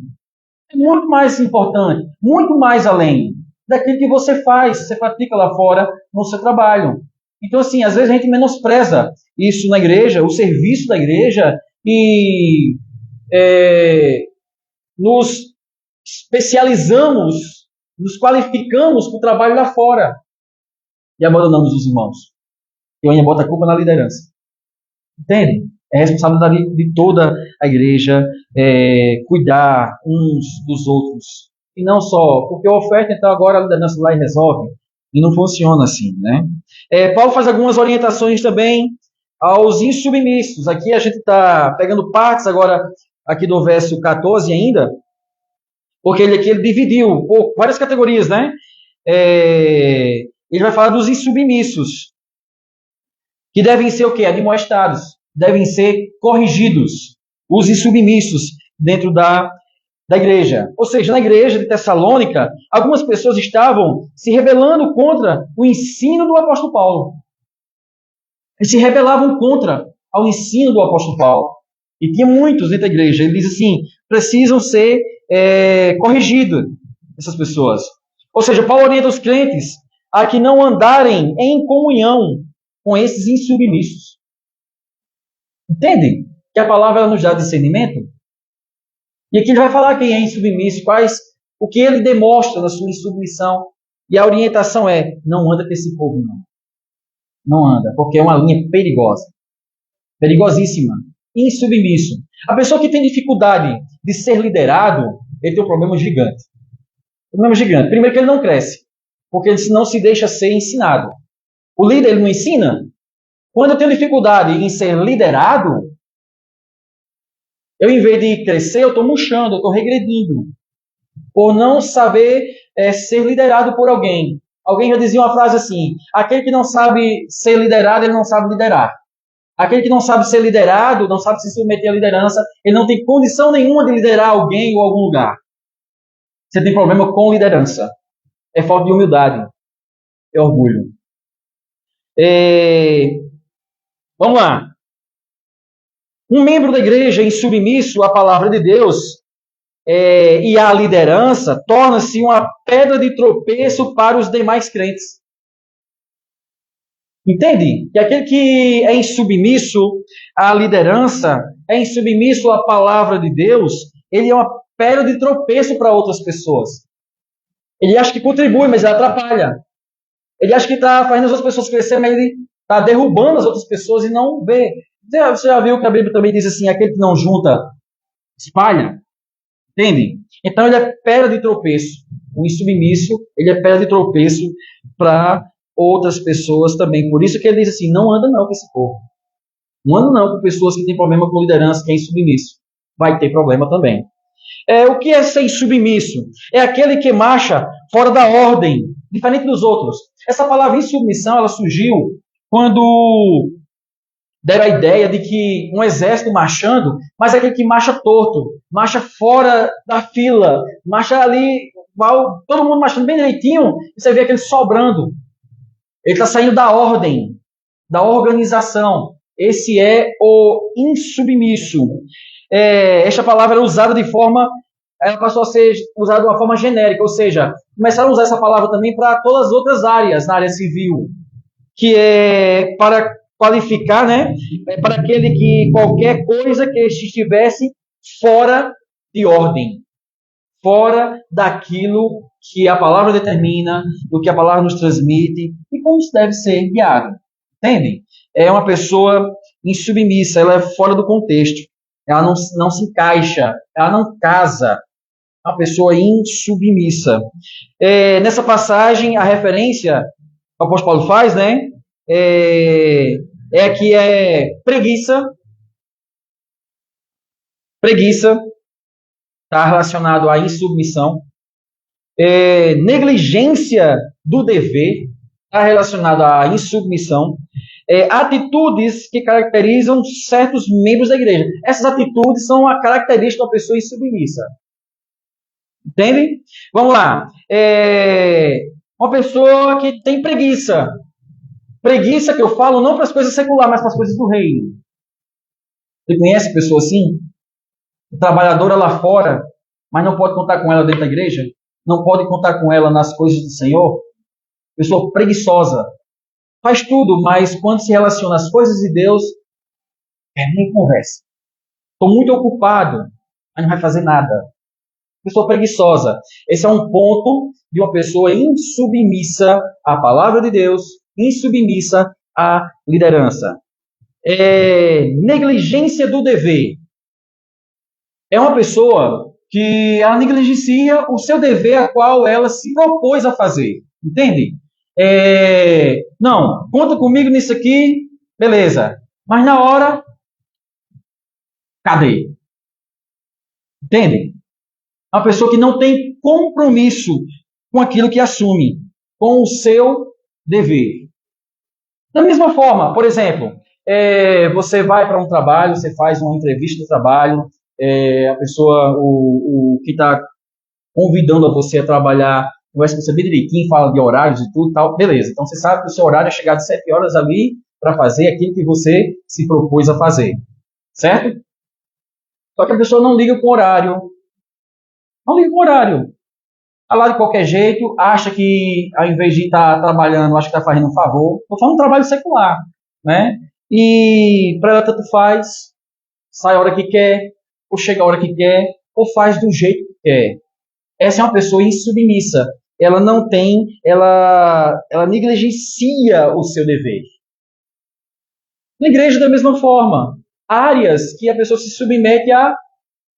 É muito mais importante, muito mais além daquilo que você faz, você pratica lá fora no seu trabalho. Então, assim, às vezes a gente menospreza isso na igreja, o serviço da igreja, e nos especializamos, nos qualificamos para o trabalho lá fora e abandonamos os irmãos. E ainda bota a culpa na liderança. Entende? É responsabilidade de toda a igreja cuidar uns dos outros. E não só, porque a oferta, então agora a liderança lá e resolve. E não funciona assim, né? Paulo faz algumas orientações também aos insubmissos. Aqui a gente está pegando partes agora aqui do verso 14 ainda, porque ele dividiu por várias categorias, né? Ele vai falar dos insubmissos, que devem ser o quê? Admoestados, devem ser corrigidos, os insubmissos dentro da igreja. Ou seja, na igreja de Tessalônica, algumas pessoas estavam se rebelando contra o ensino do apóstolo Paulo. Eles se rebelavam contra o ensino do apóstolo Paulo. E tinha muitos dentro da igreja. Ele diz assim, precisam ser corrigidos, essas pessoas. Ou seja, Paulo orienta os crentes a que não andarem em comunhão com esses insubmissos. Entendem? Que a palavra nos dá discernimento. E aqui ele vai falar quem é insubmisso, o que ele demonstra na sua insubmissão. E a orientação é, não anda com esse povo, não. Não anda, porque é uma linha perigosa. Perigosíssima. Insubmisso. A pessoa que tem dificuldade de ser liderado, ele tem um problema gigante. Primeiro que ele não cresce, porque ele não se deixa ser ensinado. O líder ele não ensina. Quando eu tenho dificuldade em ser liderado, eu, em vez de crescer, eu estou murchando, eu estou regredindo. Por não saber ser liderado por alguém. Alguém já dizia uma frase assim, aquele que não sabe ser liderado, ele não sabe liderar. Aquele que não sabe ser liderado, não sabe se submeter à liderança, ele não tem condição nenhuma de liderar alguém ou algum lugar. Você tem problema com liderança. É falta de humildade. É orgulho. Vamos lá. Um membro da igreja insubmisso à palavra de Deus e à liderança torna-se uma pedra de tropeço para os demais crentes. Entende? Que aquele que é insubmisso à liderança, é insubmisso à palavra de Deus, ele é uma pedra de tropeço para outras pessoas. Ele acha que contribui, mas ele atrapalha. Ele acha que está fazendo as outras pessoas crescerem, mas ele está derrubando as outras pessoas e não vê. Você já viu que a Bíblia também diz assim, aquele que não junta, espalha? Entende? Então ele é pedra de tropeço. O insubmisso, ele é pedra de tropeço para outras pessoas também. Por isso que ele diz assim, não anda não com esse povo. Não anda não com pessoas que têm problema com liderança, que é insubmisso. Vai ter problema também. O que é ser insubmisso? É aquele que marcha fora da ordem, diferente dos outros. Essa palavra insubmissão, ela surgiu quando deram a ideia de que um exército marchando, mas é aquele que marcha torto, marcha fora da fila, marcha ali, todo mundo marchando bem direitinho, e você vê aquele sobrando. Ele está saindo da ordem, da organização. Esse é o insubmisso. Esta palavra é usada de forma, ela passou a ser usada de uma forma genérica, ou seja, começaram a usar essa palavra também para todas as outras áreas, na área civil, que é para qualificar, né, para aquele que qualquer coisa que estivesse fora de ordem, fora daquilo que a palavra determina, do que a palavra nos transmite, e como isso deve ser guiado. Entendem? É uma pessoa insubmissa, ela é fora do contexto, ela não se encaixa, ela não casa, é uma pessoa insubmissa. Nessa passagem, a referência que o apóstolo Paulo faz, né, que é preguiça. Preguiça está relacionado à insubmissão. Negligência do dever está relacionado à insubmissão. Atitudes que caracterizam certos membros da igreja. Essas atitudes são a característica da pessoa insubmissa. Entende? Vamos lá. Uma pessoa que tem preguiça. Preguiça que eu falo não para as coisas seculares, mas para as coisas do reino. Você conhece pessoa assim? Trabalhadora lá fora, mas não pode contar com ela dentro da igreja? Não pode contar com ela nas coisas do Senhor? Pessoa preguiçosa. Faz tudo, mas quando se relaciona às coisas de Deus, nem conversa. Estou muito ocupado, mas não vai fazer nada. Pessoa preguiçosa. Esse é um ponto de uma pessoa insubmissa à palavra de Deus, insubmissa à liderança. Negligência do dever. É uma pessoa que ela negligencia o seu dever a qual ela se propôs a fazer. Entende? Não, conta comigo nisso aqui, beleza. Mas na hora, cadê? Entende? Uma pessoa que não tem compromisso com aquilo que assume, com o seu dever. Da mesma forma, por exemplo, você vai para um trabalho, você faz uma entrevista de trabalho, a pessoa, o que está convidando a você a trabalhar, conversa com você bem direitinho, fala de horários e tudo e tal, beleza. Então você sabe que o seu horário é chegar de 7 horas ali para fazer aquilo que você se propôs a fazer. Certo? Só que a pessoa não liga com o horário. Não liga com o horário. Está lá de qualquer jeito, acha que ao invés de estar trabalhando, acha que está fazendo um favor. Estou falando de trabalho secular. Né? E para ela tanto faz, sai a hora que quer, ou chega a hora que quer, ou faz do jeito que quer. Essa é uma pessoa insubmissa. Ela não tem, ela negligencia o seu dever. Na igreja, da mesma forma, áreas que a pessoa se submete a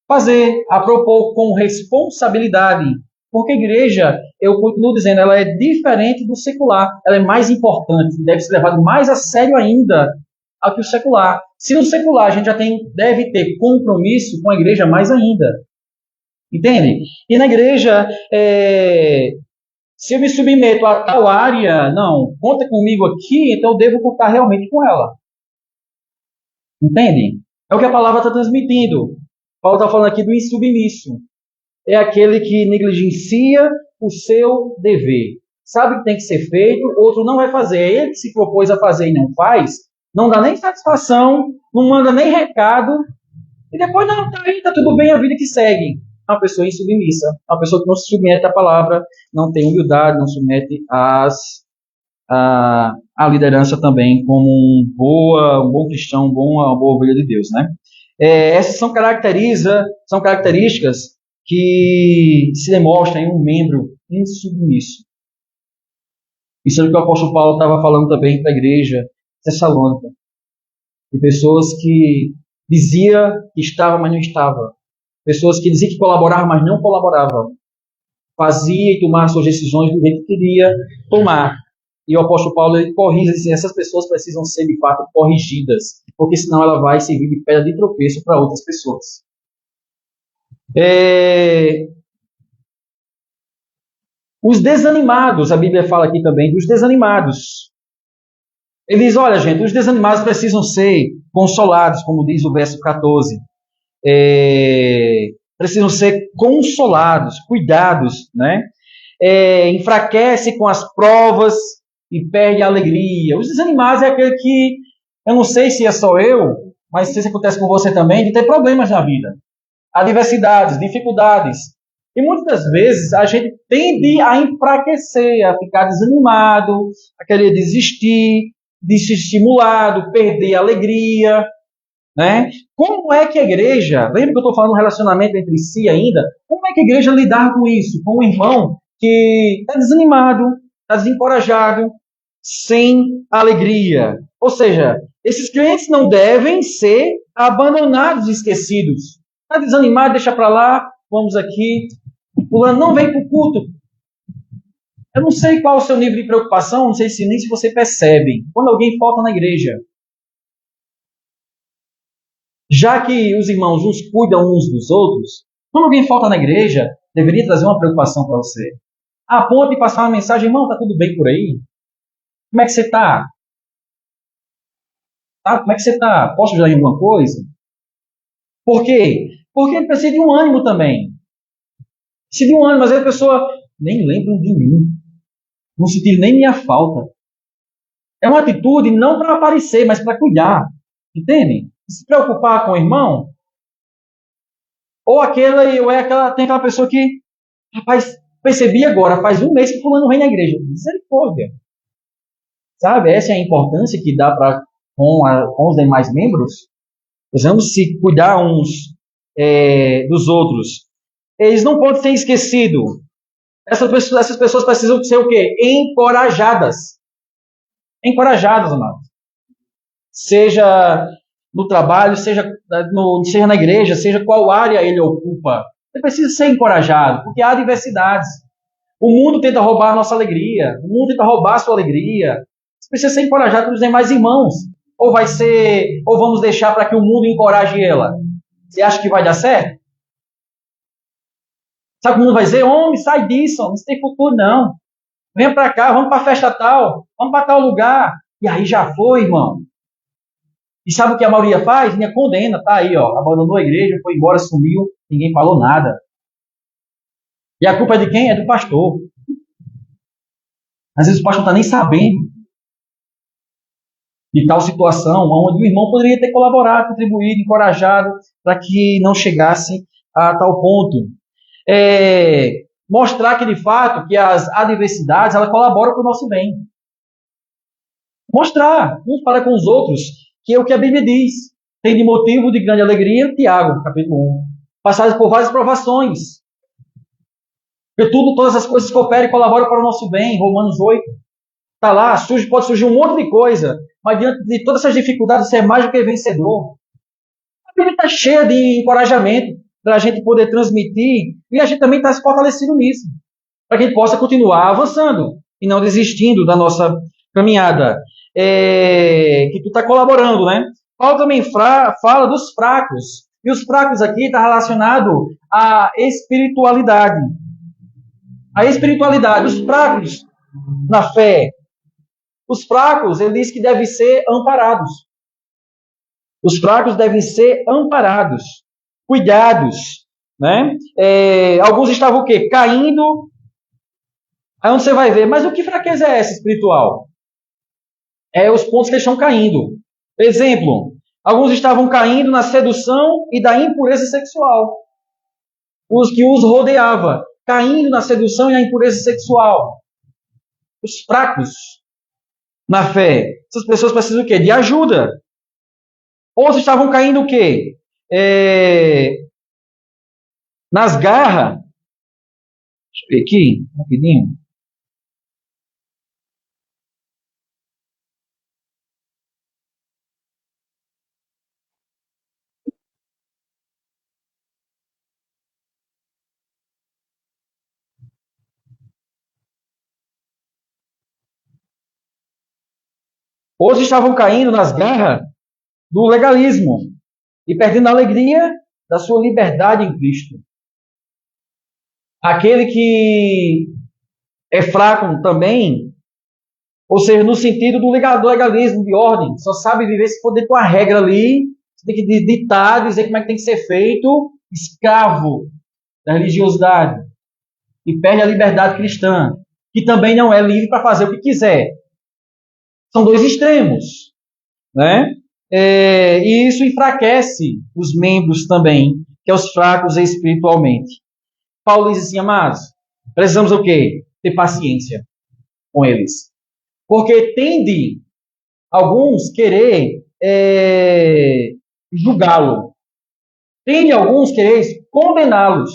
fazer, a propor com responsabilidade. Porque a igreja, eu continuo dizendo, ela é diferente do secular. Ela é mais importante, deve ser levada mais a sério ainda do que o secular. Se no secular a gente já deve ter compromisso com a igreja, mais ainda. Entende? E na igreja, se eu me submeto a tal área, não, conta comigo aqui, então eu devo contar realmente com ela. Entende? É o que a palavra está transmitindo. Paulo está falando aqui do insubmisso. É aquele que negligencia o seu dever. Sabe que tem que ser feito, outro não vai fazer. É ele que se propôs a fazer e não faz, não dá nem satisfação, não manda nem recado, e depois não, tá tudo bem, a vida que segue. Uma pessoa insubmissa, uma pessoa que não se submete à palavra, não tem humildade, não se submete à liderança também como um bom cristão, uma boa ovelha de Deus, né? Essas são características que se demonstram em um membro insubmisso. Isso é o que o apóstolo Paulo estava falando também para a igreja tessalônica. De pessoas que dizia que estava, mas não estava. Pessoas que diziam que colaboravam, mas não colaboravam. Fazia e tomava suas decisões do jeito que queria tomar. E o apóstolo Paulo ele corrige, diz assim, essas pessoas precisam ser de fato corrigidas, porque senão ela vai servir de pedra de tropeço para outras pessoas. Os desanimados, a Bíblia fala aqui também dos desanimados. Ele diz, olha, gente, os desanimados precisam ser consolados, como diz o verso 14. Precisam ser consolados, cuidados, né? Enfraquece com as provas e perde a alegria. Os desanimados é aquele que, eu não sei se é só eu, mas se isso acontece com você também, de ter problemas na vida. Adversidades, dificuldades. E muitas das vezes a gente tende a enfraquecer, a ficar desanimado, a querer desistir, desestimulado, perder a alegria, né? Como é que a igreja, lembra que eu estou falando de um relacionamento entre si ainda? Como é que a igreja lidar com isso? Com um irmão que está desanimado, está desencorajado, sem alegria. Ou seja, esses crentes não devem ser abandonados e esquecidos. Está desanimado, deixa para lá, vamos aqui. Fulano não vem para o culto. Eu não sei qual é o seu nível de preocupação, não sei se nem se você percebe. Quando alguém falta na igreja, já que os irmãos uns cuidam uns dos outros, quando alguém falta na igreja, deveria trazer uma preocupação para você. A ponto de passar uma mensagem, irmão, está tudo bem por aí? Como é que você está? Como é que você está? Posso ajudar em alguma coisa? Por quê? Porque ele precisa de um ânimo também. Precisa de um ânimo, mas aí a pessoa nem lembra de mim. Não sentir nem minha falta. É uma atitude não para aparecer, mas para cuidar. Entende? Se preocupar com o irmão. Ou tem aquela pessoa que, rapaz, percebi agora, faz um mês que fulano vem na igreja. Misericórdia. Sabe? Essa é a importância que dá com os demais membros. Precisamos se cuidar uns dos outros. Eles não podem ser esquecidos. Essas pessoas precisam ser o quê? Encorajadas. Encorajadas, amados. Seja no trabalho, seja na igreja, seja qual área ele ocupa. Ele precisa ser encorajado, porque há adversidades. O mundo tenta roubar a nossa alegria. O mundo tenta roubar a sua alegria. Você precisa ser encorajado pelos demais irmãos. Ou vamos deixar para que o mundo encoraje ela? Você acha que vai dar certo? Sabe como o mundo vai dizer? Homem, sai disso, homem, isso tem futuro não. Venha para cá, vamos para a festa tal, vamos para tal lugar. E aí já foi, irmão. E sabe o que a maioria faz? Minha condena, tá aí, ó. Abandonou a igreja, foi embora, sumiu, ninguém falou nada. E a culpa é de quem? É do pastor. Às vezes o pastor não está nem sabendo de tal situação, onde o irmão poderia ter colaborado, contribuído, encorajado, para que não chegasse a tal ponto. Mostrar que, de fato, que as adversidades, elas colaboram para o nosso bem. Mostrar, uns para com os outros, que é o que a Bíblia diz. Tem de motivo de grande alegria, Tiago, capítulo 1. Passados por várias provações. Porque todas as coisas cooperam e colaboram para o nosso bem. Romanos 8. Está lá, pode surgir um monte de coisa. Mas diante de todas essas dificuldades, você é mais do que vencedor. A Bíblia está cheia de encorajamento para a gente poder transmitir. E a gente também está se fortalecido nisso. Para que a gente possa continuar avançando e não desistindo da nossa caminhada. Que tu está colaborando, né? Paulo também fala dos fracos. E os fracos aqui está relacionado à espiritualidade. A espiritualidade, os fracos na fé. Os fracos, ele diz que devem ser amparados. Os fracos devem ser amparados, cuidados, né? Alguns estavam o quê? Caindo. Aí onde você vai ver, mas o que fraqueza é essa espiritual? Os pontos que eles estão caindo. Exemplo, alguns estavam caindo na sedução e da impureza sexual. Os que os rodeava, caindo na sedução e na impureza sexual. Os fracos na fé. Essas pessoas precisam o quê? De ajuda. Outros estavam caindo o quê? Nas garras. Deixa eu ver aqui, rapidinho. Outros estavam caindo nas garras do legalismo e perdendo a alegria da sua liberdade em Cristo. Aquele que é fraco também, Ou seja, no sentido do legalismo, de ordem. Só sabe viver se for dentro de uma regra ali, você tem que ditar, dizer como é que tem que ser feito, escravo da religiosidade. E perde a liberdade cristã, que também não é livre para fazer o que quiser. São dois extremos, né? E isso enfraquece os membros também, que é os fracos espiritualmente. Paulo diz assim, amados, precisamos o quê? Ter paciência com eles. Porque tende alguns querer julgá-lo. Tende alguns querer condená-los.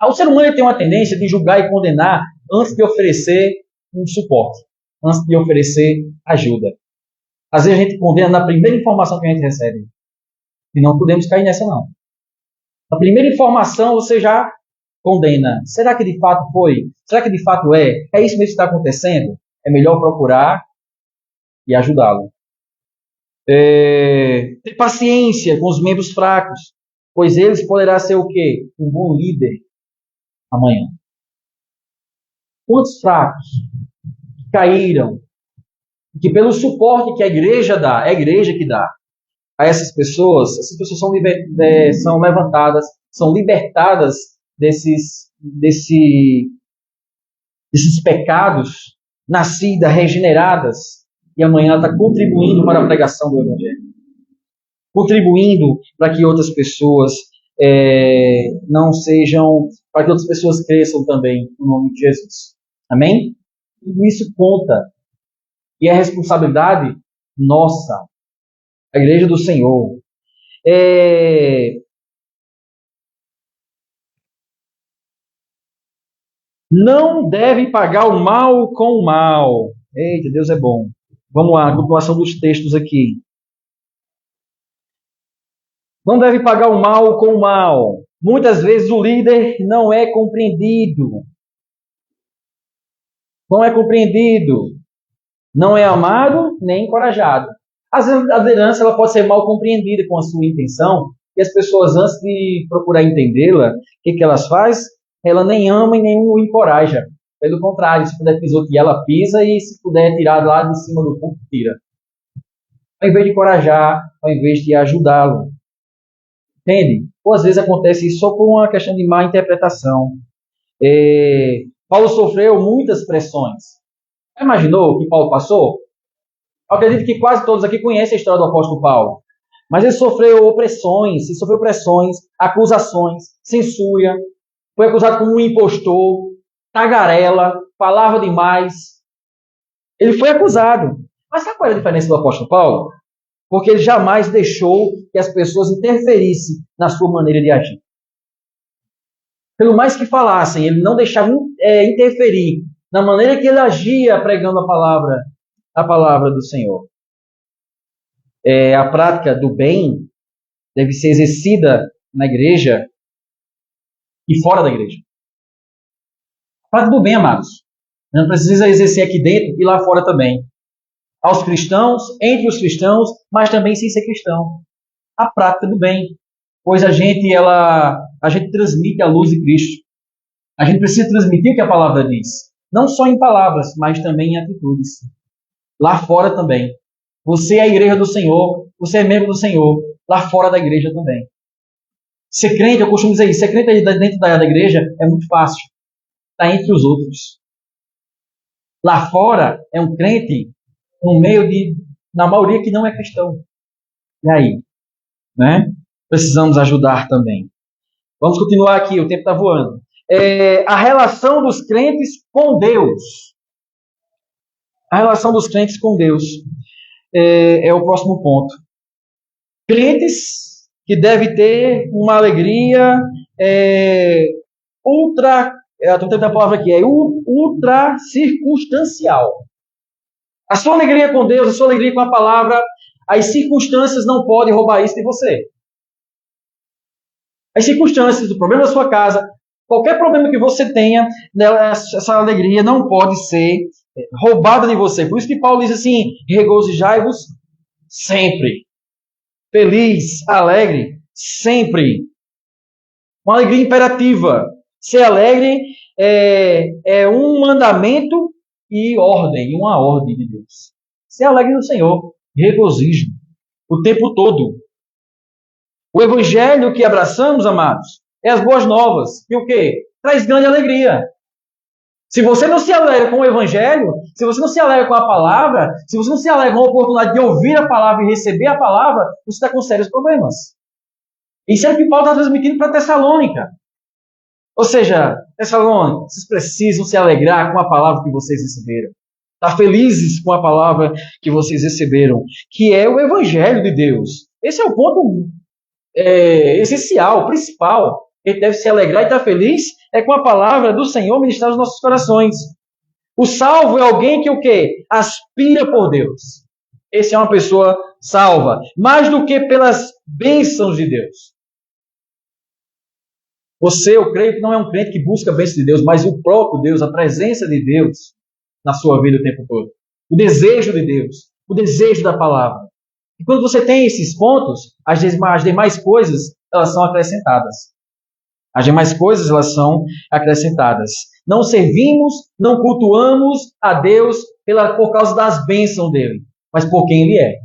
O ser humano tem uma tendência de julgar e condenar antes de oferecer um suporte, antes de oferecer ajuda. Às vezes a gente condena na primeira informação que a gente recebe. E não podemos cair nessa, não. Na primeira informação você já condena. Será que de fato foi? Será que de fato é? É isso mesmo que está acontecendo? É melhor procurar e ajudá-lo. Ter paciência com os membros fracos, pois eles poderá ser o quê? Um bom líder amanhã. Quantos fracos caíram, que pelo suporte que a igreja dá, é a igreja que dá a essas pessoas são levantadas, são libertadas desses pecados, nascidas, regeneradas, e amanhã ela está contribuindo para a pregação do Evangelho. Contribuindo para que outras pessoas não sejam, para que outras pessoas cresçam também no nome de Jesus. Amém? Tudo isso conta. E é responsabilidade nossa, a igreja do Senhor. Não deve pagar o mal com o mal. Eita, Deus é bom. Vamos lá, a continuação dos textos aqui. Não deve pagar o mal com o mal. Muitas vezes o líder não é compreendido. Não é compreendido. Não é amado nem encorajado. Às vezes a liderança ela pode ser mal compreendida com a sua intenção, e as pessoas, antes de procurar entendê-la, o que elas fazem? Ela nem ama e nem o encoraja. Pelo contrário, se puder pisotear, ela pisa, e se puder tirar lá de cima do púlpito, tira. Ao invés de encorajar, ao invés de ajudá-lo. Entende? Ou às vezes acontece isso só por uma questão de má interpretação. Paulo sofreu muitas pressões. Imaginou o que Paulo passou? Eu acredito que quase todos aqui conhecem a história do apóstolo Paulo. Mas ele sofreu pressões, acusações, censura, foi acusado como um impostor, tagarela, falava demais. Ele foi acusado. Mas sabe qual é a diferença do apóstolo Paulo? Porque ele jamais deixou que as pessoas interferissem na sua maneira de agir. Pelo mais que falassem, ele não deixava interferir na maneira que ele agia pregando a palavra do Senhor. A prática do bem deve ser exercida na igreja e fora da igreja. A prática do bem, amados, não precisa exercer aqui dentro e lá fora também. Aos cristãos, entre os cristãos, mas também sem ser cristão. A prática do bem. Pois a gente transmite a luz de Cristo. A gente precisa transmitir o que a palavra diz. Não só em palavras, mas também em atitudes. Lá fora também. Você é a igreja do Senhor, você é membro do Senhor, lá fora da igreja também. Ser crente, eu costumo dizer isso, ser crente dentro da igreja é muito fácil. Está entre os outros. Lá fora é um crente no meio na maioria que não é cristão. E aí? Né? Precisamos ajudar também. Vamos continuar aqui, o tempo está voando. A relação dos crentes com Deus. A relação dos crentes com Deus é o próximo ponto. Crentes que devem ter uma alegria estou tentando a palavra aqui, ultra circunstancial. A sua alegria com Deus, a sua alegria com a palavra, as circunstâncias não podem roubar isso de você. As circunstâncias, o problema da sua casa, qualquer problema que você tenha, essa alegria não pode ser roubada de você. Por isso que Paulo diz assim, regozijai-vos sempre. Feliz, alegre, sempre. Uma alegria imperativa. Ser alegre é um mandamento e ordem, uma ordem de Deus. Se alegre no Senhor, regozijo o tempo todo. O evangelho que abraçamos, amados, é as boas novas. E o quê? Traz grande alegria. Se você não se alegra com o evangelho, se você não se alegra com a palavra, se você não se alegra com a oportunidade de ouvir a palavra e receber a palavra, você está com sérios problemas. Isso é o que Paulo está transmitindo para Tessalônica. Ou seja, Tessalônica, vocês precisam se alegrar com a palavra que vocês receberam. Estar felizes com a palavra que vocês receberam, que é o evangelho de Deus. Esse é o ponto essencial, principal. Ele deve se alegrar e estar feliz com a palavra do Senhor ministrar nos nossos corações. O salvo é alguém que o quê? Aspira por Deus. Esse é uma pessoa salva, mais do que pelas bênçãos de Deus. Você, eu creio que não é um crente que busca a bênção de Deus, mas o próprio Deus, a presença de Deus na sua vida o tempo todo. O desejo de Deus, o desejo da palavra. E quando você tem esses pontos, as demais coisas, elas são acrescentadas. As demais coisas, elas são acrescentadas. Não servimos, não cultuamos a Deus por causa das bênçãos dele, mas por quem ele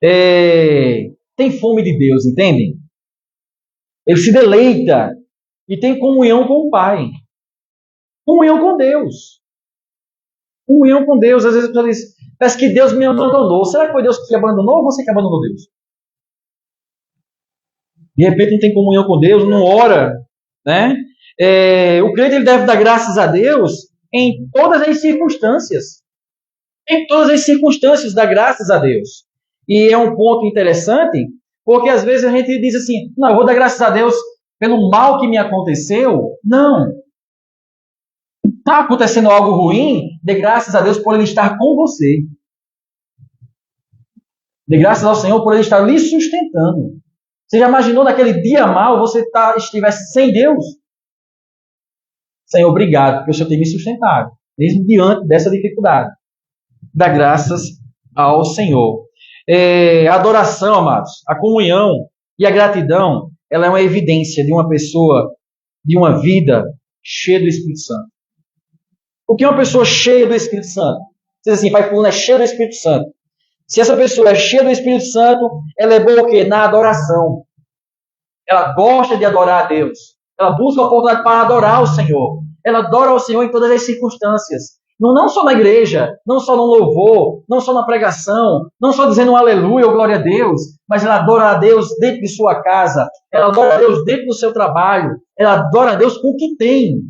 é. Tem fome de Deus, entendem? Ele se deleita e tem comunhão com o Pai. Comunhão com Deus. Comunhão com Deus. Às vezes a pessoa diz, parece que Deus me abandonou. Será que foi Deus que te abandonou ou você que abandonou Deus? De repente não tem comunhão com Deus, não ora. Né? O crente ele deve dar graças a Deus em todas as circunstâncias. Em todas as circunstâncias dá graças a Deus. E é um ponto interessante, porque às vezes a gente diz assim, não, eu vou dar graças a Deus pelo mal que me aconteceu. Não. Está acontecendo algo ruim, dê graças a Deus por Ele estar com você. Dê graças ao Senhor por Ele estar lhe sustentando. Você já imaginou naquele dia mal você estivesse sem Deus? Senhor, obrigado, porque o Senhor tem me sustentado, mesmo diante dessa dificuldade. Dá graças ao Senhor. A adoração, amados, a comunhão e a gratidão, ela é uma evidência de uma pessoa, de uma vida cheia do Espírito Santo. O que é uma pessoa cheia do Espírito Santo? Você diz assim, pai fulano é cheio do Espírito Santo. Se essa pessoa é cheia do Espírito Santo, ela é boa o quê? Na adoração. Ela gosta de adorar a Deus. Ela busca a oportunidade para adorar o Senhor. Ela adora o Senhor em todas as circunstâncias. Não só na igreja, não só no louvor, não só na pregação, não só dizendo um aleluia ou glória a Deus, mas ela adora a Deus dentro de sua casa, ela adora a Deus dentro do seu trabalho, ela adora a Deus com o que tem.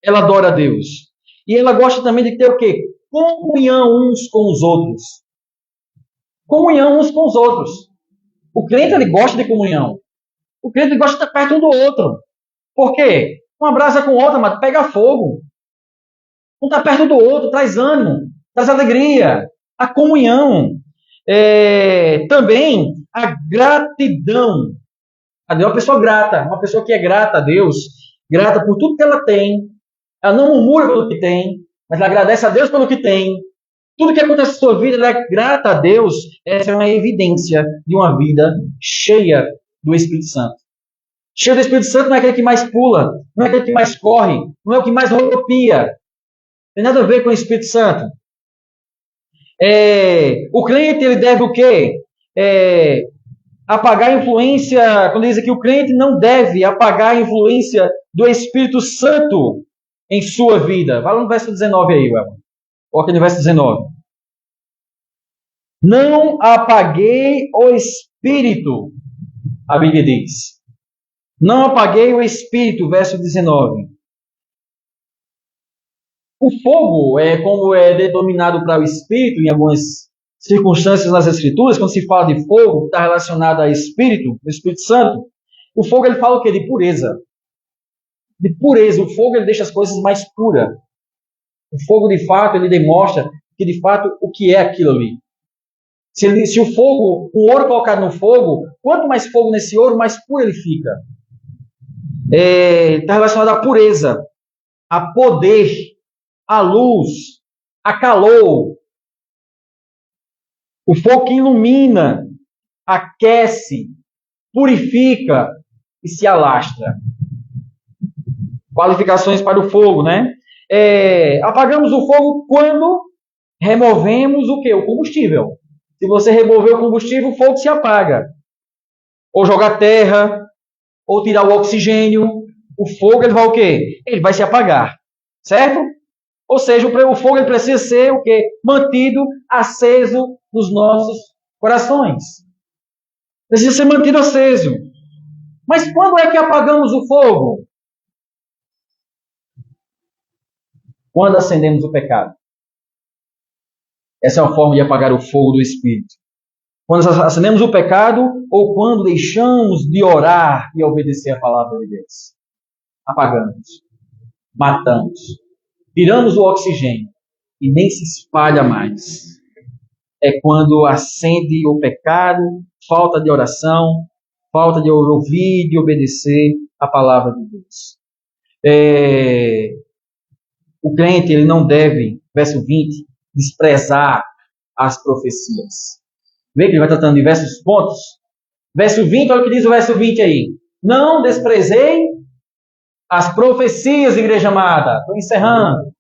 Ela adora a Deus. E ela gosta também de ter o quê? Comunhão uns com os outros. Comunhão uns com os outros. O crente, ele gosta de comunhão. O crente, ele gosta de estar perto um do outro. Por quê? Uma brasa com outra, mas pega fogo. Um está perto do outro, traz ânimo, traz alegria. A comunhão. Também a gratidão. Uma pessoa grata, uma pessoa que é grata a Deus, grata por tudo que ela tem. Ela não murmura pelo que tem, mas ela agradece a Deus pelo que tem. Tudo que acontece na sua vida, ela é grata a Deus. Essa é uma evidência de uma vida cheia do Espírito Santo. Cheio do Espírito Santo não é aquele que mais pula, não é aquele que mais corre, não é o que mais rodopia. Tem nada a ver com o Espírito Santo. O crente, ele deve o quê? Apagar a influência, quando diz aqui, o crente não deve apagar a influência do Espírito Santo em sua vida. Vai lá no verso 19 aí, Welman. Coloca no verso 19. Não apaguei o Espírito, a Bíblia diz. Não apaguei o Espírito, verso 19. O fogo como é denominado para o Espírito em algumas circunstâncias nas Escrituras, quando se fala de fogo, está relacionado a Espírito, o Espírito Santo. O fogo, ele fala o quê? De pureza. De pureza. O fogo, ele deixa as coisas mais puras. O fogo, de fato, ele demonstra que, de fato, o que é aquilo ali. Se o fogo, o ouro colocado no fogo, quanto mais fogo nesse ouro, mais puro ele fica. Está relacionado à pureza, a poder, a luz, a calor. O fogo que ilumina, aquece, purifica e se alastra. Qualificações para o fogo, né? Apagamos o fogo quando removemos o quê? O combustível. Se você remover o combustível, o fogo se apaga. Ou jogar terra, ou tirar o oxigênio, o fogo ele vai o quê? Ele vai se apagar. Certo? Ou seja, o fogo ele precisa ser o quê? Mantido aceso nos nossos corações. Precisa ser mantido aceso. Mas quando é que apagamos o fogo? Quando acendemos o pecado. Essa é uma forma de apagar o fogo do Espírito. Quando acendemos o pecado ou quando deixamos de orar e obedecer a palavra de Deus. Apagamos. Matamos. Tiramos o oxigênio e nem se espalha mais. É quando acende o pecado, falta de oração, falta de ouvir e obedecer a palavra de Deus. O crente ele não deve, verso 20, desprezar as profecias. Vê que ele vai tratando de diversos pontos. Verso 20, olha o que diz o verso 20 aí. Não desprezei as profecias, igreja amada. Estou encerrando.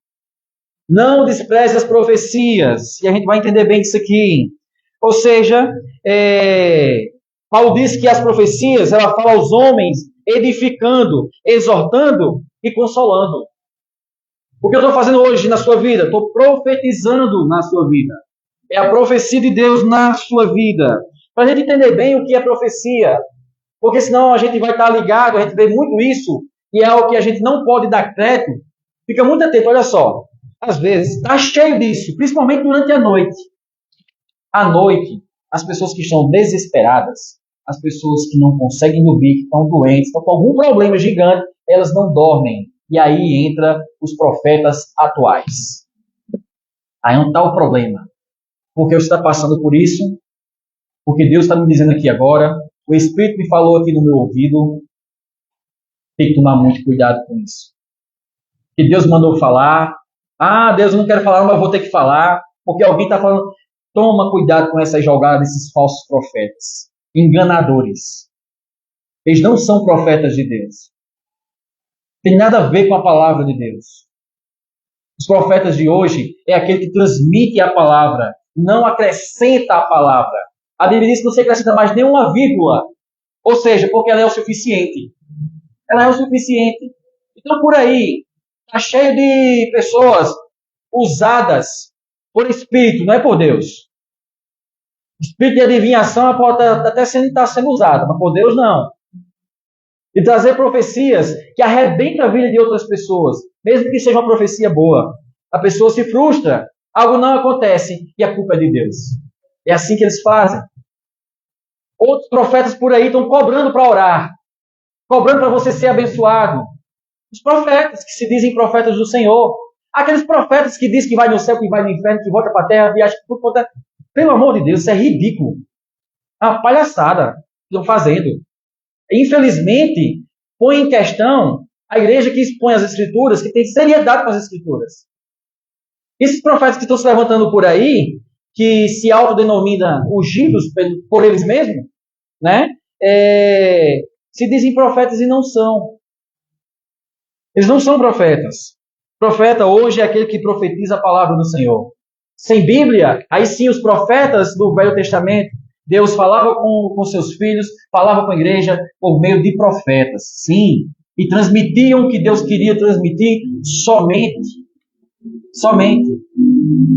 Não despreze as profecias. E a gente vai entender bem isso aqui. Ou seja, Paulo diz que as profecias, ela fala aos homens, edificando, exortando e consolando. O que eu estou fazendo hoje na sua vida? Estou profetizando na sua vida. É a profecia de Deus na sua vida. Para a gente entender bem o que é profecia. Porque senão a gente vai estar ligado, a gente vê muito isso, e é algo que a gente não pode dar crédito. Fica muito atento, olha só. Às vezes está cheio disso, principalmente durante a noite. À noite, as pessoas que estão desesperadas, as pessoas que não conseguem dormir, que estão doentes, estão com algum problema gigante, elas não dormem. E aí entra os profetas atuais. Aí não está o problema. Porque você está passando por isso, porque Deus está me dizendo aqui agora, o Espírito me falou aqui no meu ouvido, tem que tomar muito cuidado com isso. Que Deus mandou falar, Deus, eu não quero falar, mas eu vou ter que falar, porque alguém está falando, toma cuidado com essa jogada desses falsos profetas, enganadores. Eles não são profetas de Deus. Tem nada a ver com a palavra de Deus. Os profetas de hoje é aquele que transmite a palavra, não acrescenta a palavra. A Bíblia diz que não se acrescenta mais nenhuma vírgula. Ou seja, porque ela é o suficiente. Ela é o suficiente. Então, por aí, está cheio de pessoas usadas por Espírito, não é por Deus. Espírito de adivinhação pode até estar sendo usado, mas por Deus não. E trazer profecias que arrebentam a vida de outras pessoas, mesmo que seja uma profecia boa. A pessoa se frustra, algo não acontece e a culpa é de Deus. É assim que eles fazem. Outros profetas por aí estão cobrando para orar, cobrando para você ser abençoado. Os profetas que se dizem profetas do Senhor, aqueles profetas que dizem que vai no céu, que vai no inferno, que volta para a terra, viaja por conta. Pelo amor de Deus, isso é ridículo. É uma palhaçada que estão fazendo. Infelizmente, põe em questão a igreja que expõe as Escrituras, que tem seriedade com as Escrituras. Esses profetas que estão se levantando por aí, que se autodenominam ungidos por eles mesmos, né? Se dizem profetas e não são. Eles não são profetas. Profeta hoje é aquele que profetiza a palavra do Senhor. Sem Bíblia, aí sim os profetas do Velho Testamento, Deus falava com seus filhos, falava com a igreja por meio de profetas, sim. E transmitiam o que Deus queria transmitir somente. Somente.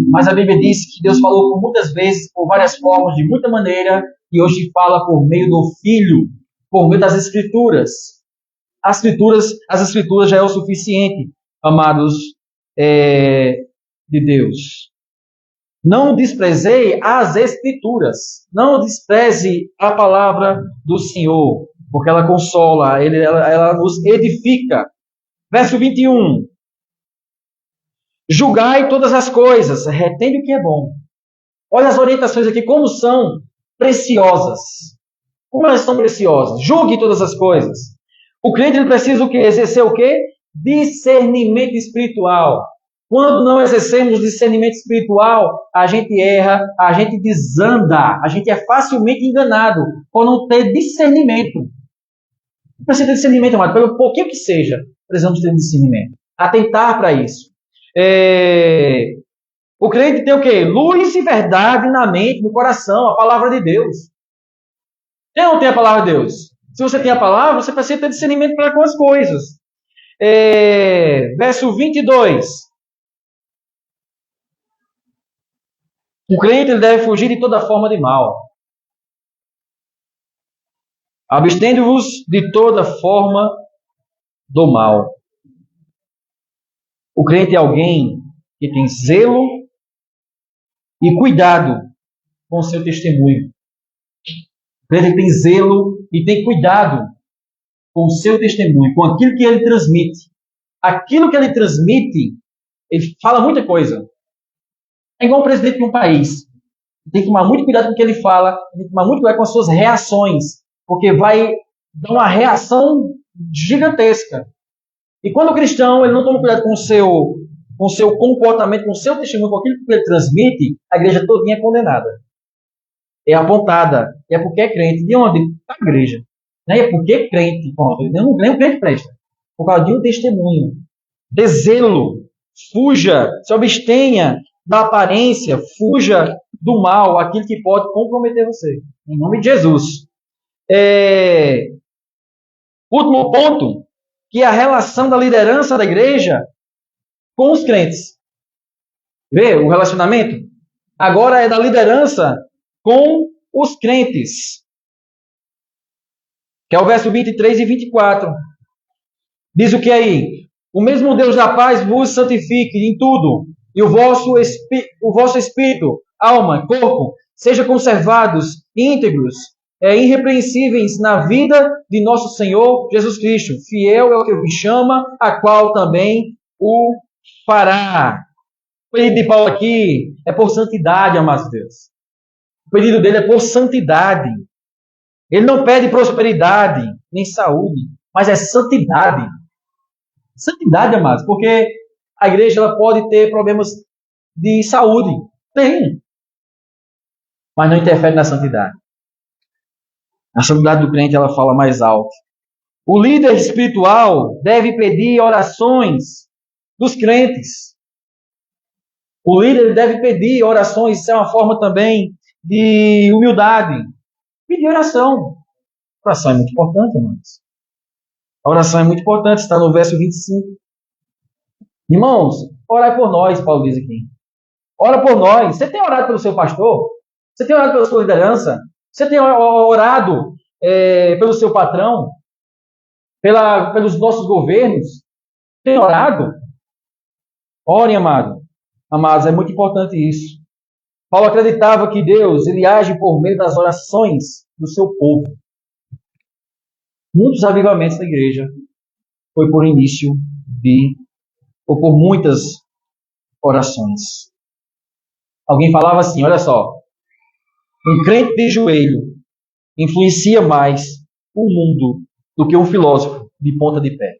Mas a Bíblia diz que Deus falou por muitas vezes, por várias formas, de muita maneira, e hoje fala por meio do Filho, por meio das Escrituras. As Escrituras já é o suficiente, amados de Deus. Não desprezei as Escrituras. Não despreze a palavra do Senhor, porque ela consola, ela nos edifica. Verso 21. Julgai todas as coisas, retende o que é bom. Olha as orientações aqui, como são preciosas. Como elas são preciosas. Julgue todas as coisas. O crente ele precisa o quê? Exercer o quê? Discernimento espiritual. Quando não exercemos discernimento espiritual, a gente erra, a gente desanda, a gente é facilmente enganado por não ter discernimento. Não precisa ter discernimento, amado, pelo pouquinho que seja, precisamos ter discernimento. Atentar para isso. O crente tem o quê? Luz e verdade na mente, no coração, a palavra de Deus. Quem não tem a palavra de Deus? Se você tem a palavra, você precisa ter discernimento para com as coisas. Verso 22. O crente ele deve fugir de toda forma de mal. Abstendo-vos de toda forma do mal. O crente é alguém que tem zelo e cuidado com o seu testemunho. O crente tem zelo e tem cuidado com o seu testemunho, com aquilo que ele transmite. Aquilo que ele transmite, ele fala muita coisa. É igual o presidente de um país. Tem que tomar muito cuidado com o que ele fala, tem que tomar muito cuidado com as suas reações, porque vai dar uma reação gigantesca. E quando o cristão ele não toma cuidado com o seu comportamento, com o seu testemunho, com aquilo que ele transmite, a igreja todinha é condenada. É apontada. É porque é crente. De onde? Da igreja. Não é porque é crente. Nem o crente presta. Por causa de um testemunho. De zelo. Fuja. Se abstenha da aparência. Fuja do mal. Aquilo que pode comprometer você. Em nome de Jesus. Último ponto. Que é a relação da liderança da igreja com os crentes. Vê o relacionamento? Agora é da liderança com os crentes. Que é o verso 23 e 24. Diz o que aí? O mesmo Deus da paz vos santifique em tudo, e o vosso espírito, alma, corpo, sejam conservados íntegros, irrepreensíveis na vida de nosso Senhor Jesus Cristo. Fiel é o que me chama, a qual também o fará. O pedido de Paulo aqui é por santidade, amados Deus. O pedido dele é por santidade. Ele não pede prosperidade, nem saúde, mas é santidade. Santidade, amados, porque a igreja ela pode ter problemas de saúde. Tem. Mas não interfere na santidade. A santidade do crente ela fala mais alto. O líder espiritual deve pedir orações dos crentes. O líder deve pedir orações, isso é uma forma também de humildade. Pedir oração. A oração é muito importante, irmãos. A oração é muito importante, está no verso 25. Irmãos, orai por nós, Paulo diz aqui. Ora por nós. Você tem orado pelo seu pastor? Você tem orado pela sua liderança? Você tem orado pelo seu patrão? Pelos nossos governos? Tem orado? Orem, amado. Amados, é muito importante isso. Paulo acreditava que Deus ele age por meio das orações do seu povo. Muitos avivamentos da igreja foi por início ou por muitas orações. Alguém falava assim, olha só, um crente de joelho influencia mais o mundo do que um filósofo de ponta de pé.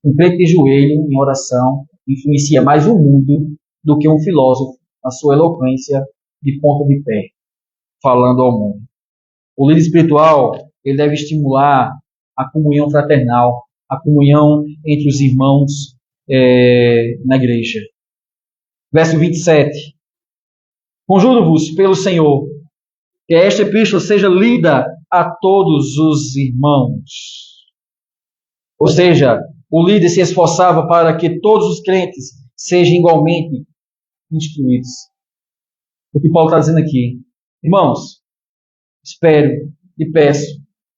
Um crente de joelho em oração influencia mais o mundo do que um filósofo na sua eloquência de ponta de pé, falando ao mundo. O líder espiritual ele deve estimular a comunhão fraternal, a comunhão entre os irmãos na igreja. Verso 27. Conjuro-vos pelo Senhor, que esta epístola seja lida a todos os irmãos. Ou seja, o líder se esforçava para que todos os crentes sejam igualmente instruídos. O que Paulo está dizendo aqui. Irmãos, espero e peço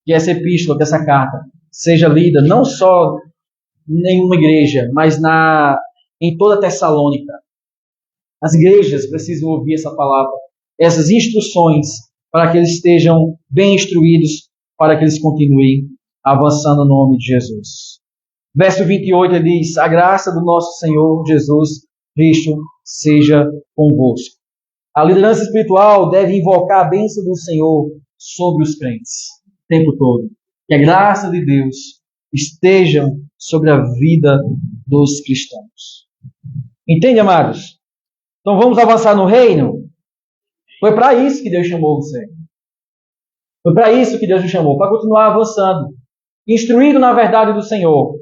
que essa epístola, que essa carta, seja lida não só em uma igreja, mas em toda a Tessalônica. As igrejas precisam ouvir essa palavra, essas instruções, para que eles estejam bem instruídos, para que eles continuem avançando no nome de Jesus. Verso 28 ele diz, a graça do nosso Senhor Jesus Cristo seja convosco. A liderança espiritual deve invocar a bênção do Senhor sobre os crentes, o tempo todo. Que a graça de Deus esteja sobre a vida dos cristãos. Entende, amados? Então vamos avançar no reino? Foi para isso que Deus chamou você. Foi para isso que Deus nos chamou, para continuar avançando. Instruído na verdade do Senhor.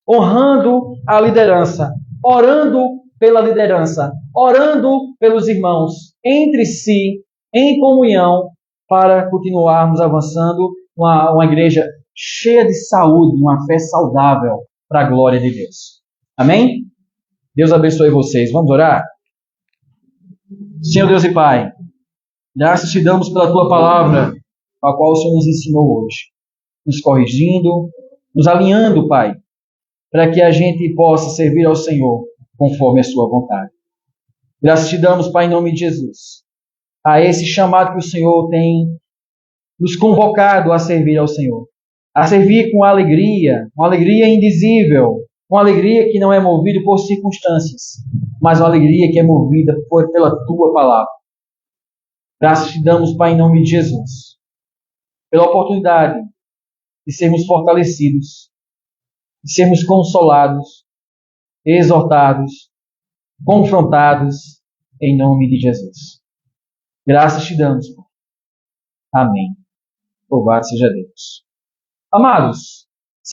Honrando a liderança. orando pela liderança, orando pelos irmãos, entre si, em comunhão, para continuarmos avançando uma igreja cheia de saúde, uma fé saudável para a glória de Deus. Amém? Deus abençoe vocês. Vamos orar? Senhor Deus e Pai, graças te damos pela Tua palavra, a qual o Senhor nos ensinou hoje, nos corrigindo, nos alinhando, Pai, para que a gente possa servir ao Senhor conforme a Sua vontade. Graças te damos, Pai, em nome de Jesus, a esse chamado que o Senhor tem nos convocado a servir ao Senhor, a servir com alegria, uma alegria indizível, uma alegria que não é movida por circunstâncias, mas uma alegria que é movida pela Tua palavra. Graças te damos, Pai, em nome de Jesus, pela oportunidade de sermos fortalecidos, de sermos consolados, exortados, confrontados, em nome de Jesus. Graças te damos, Pai. Amém. Louvado seja Deus. Amados,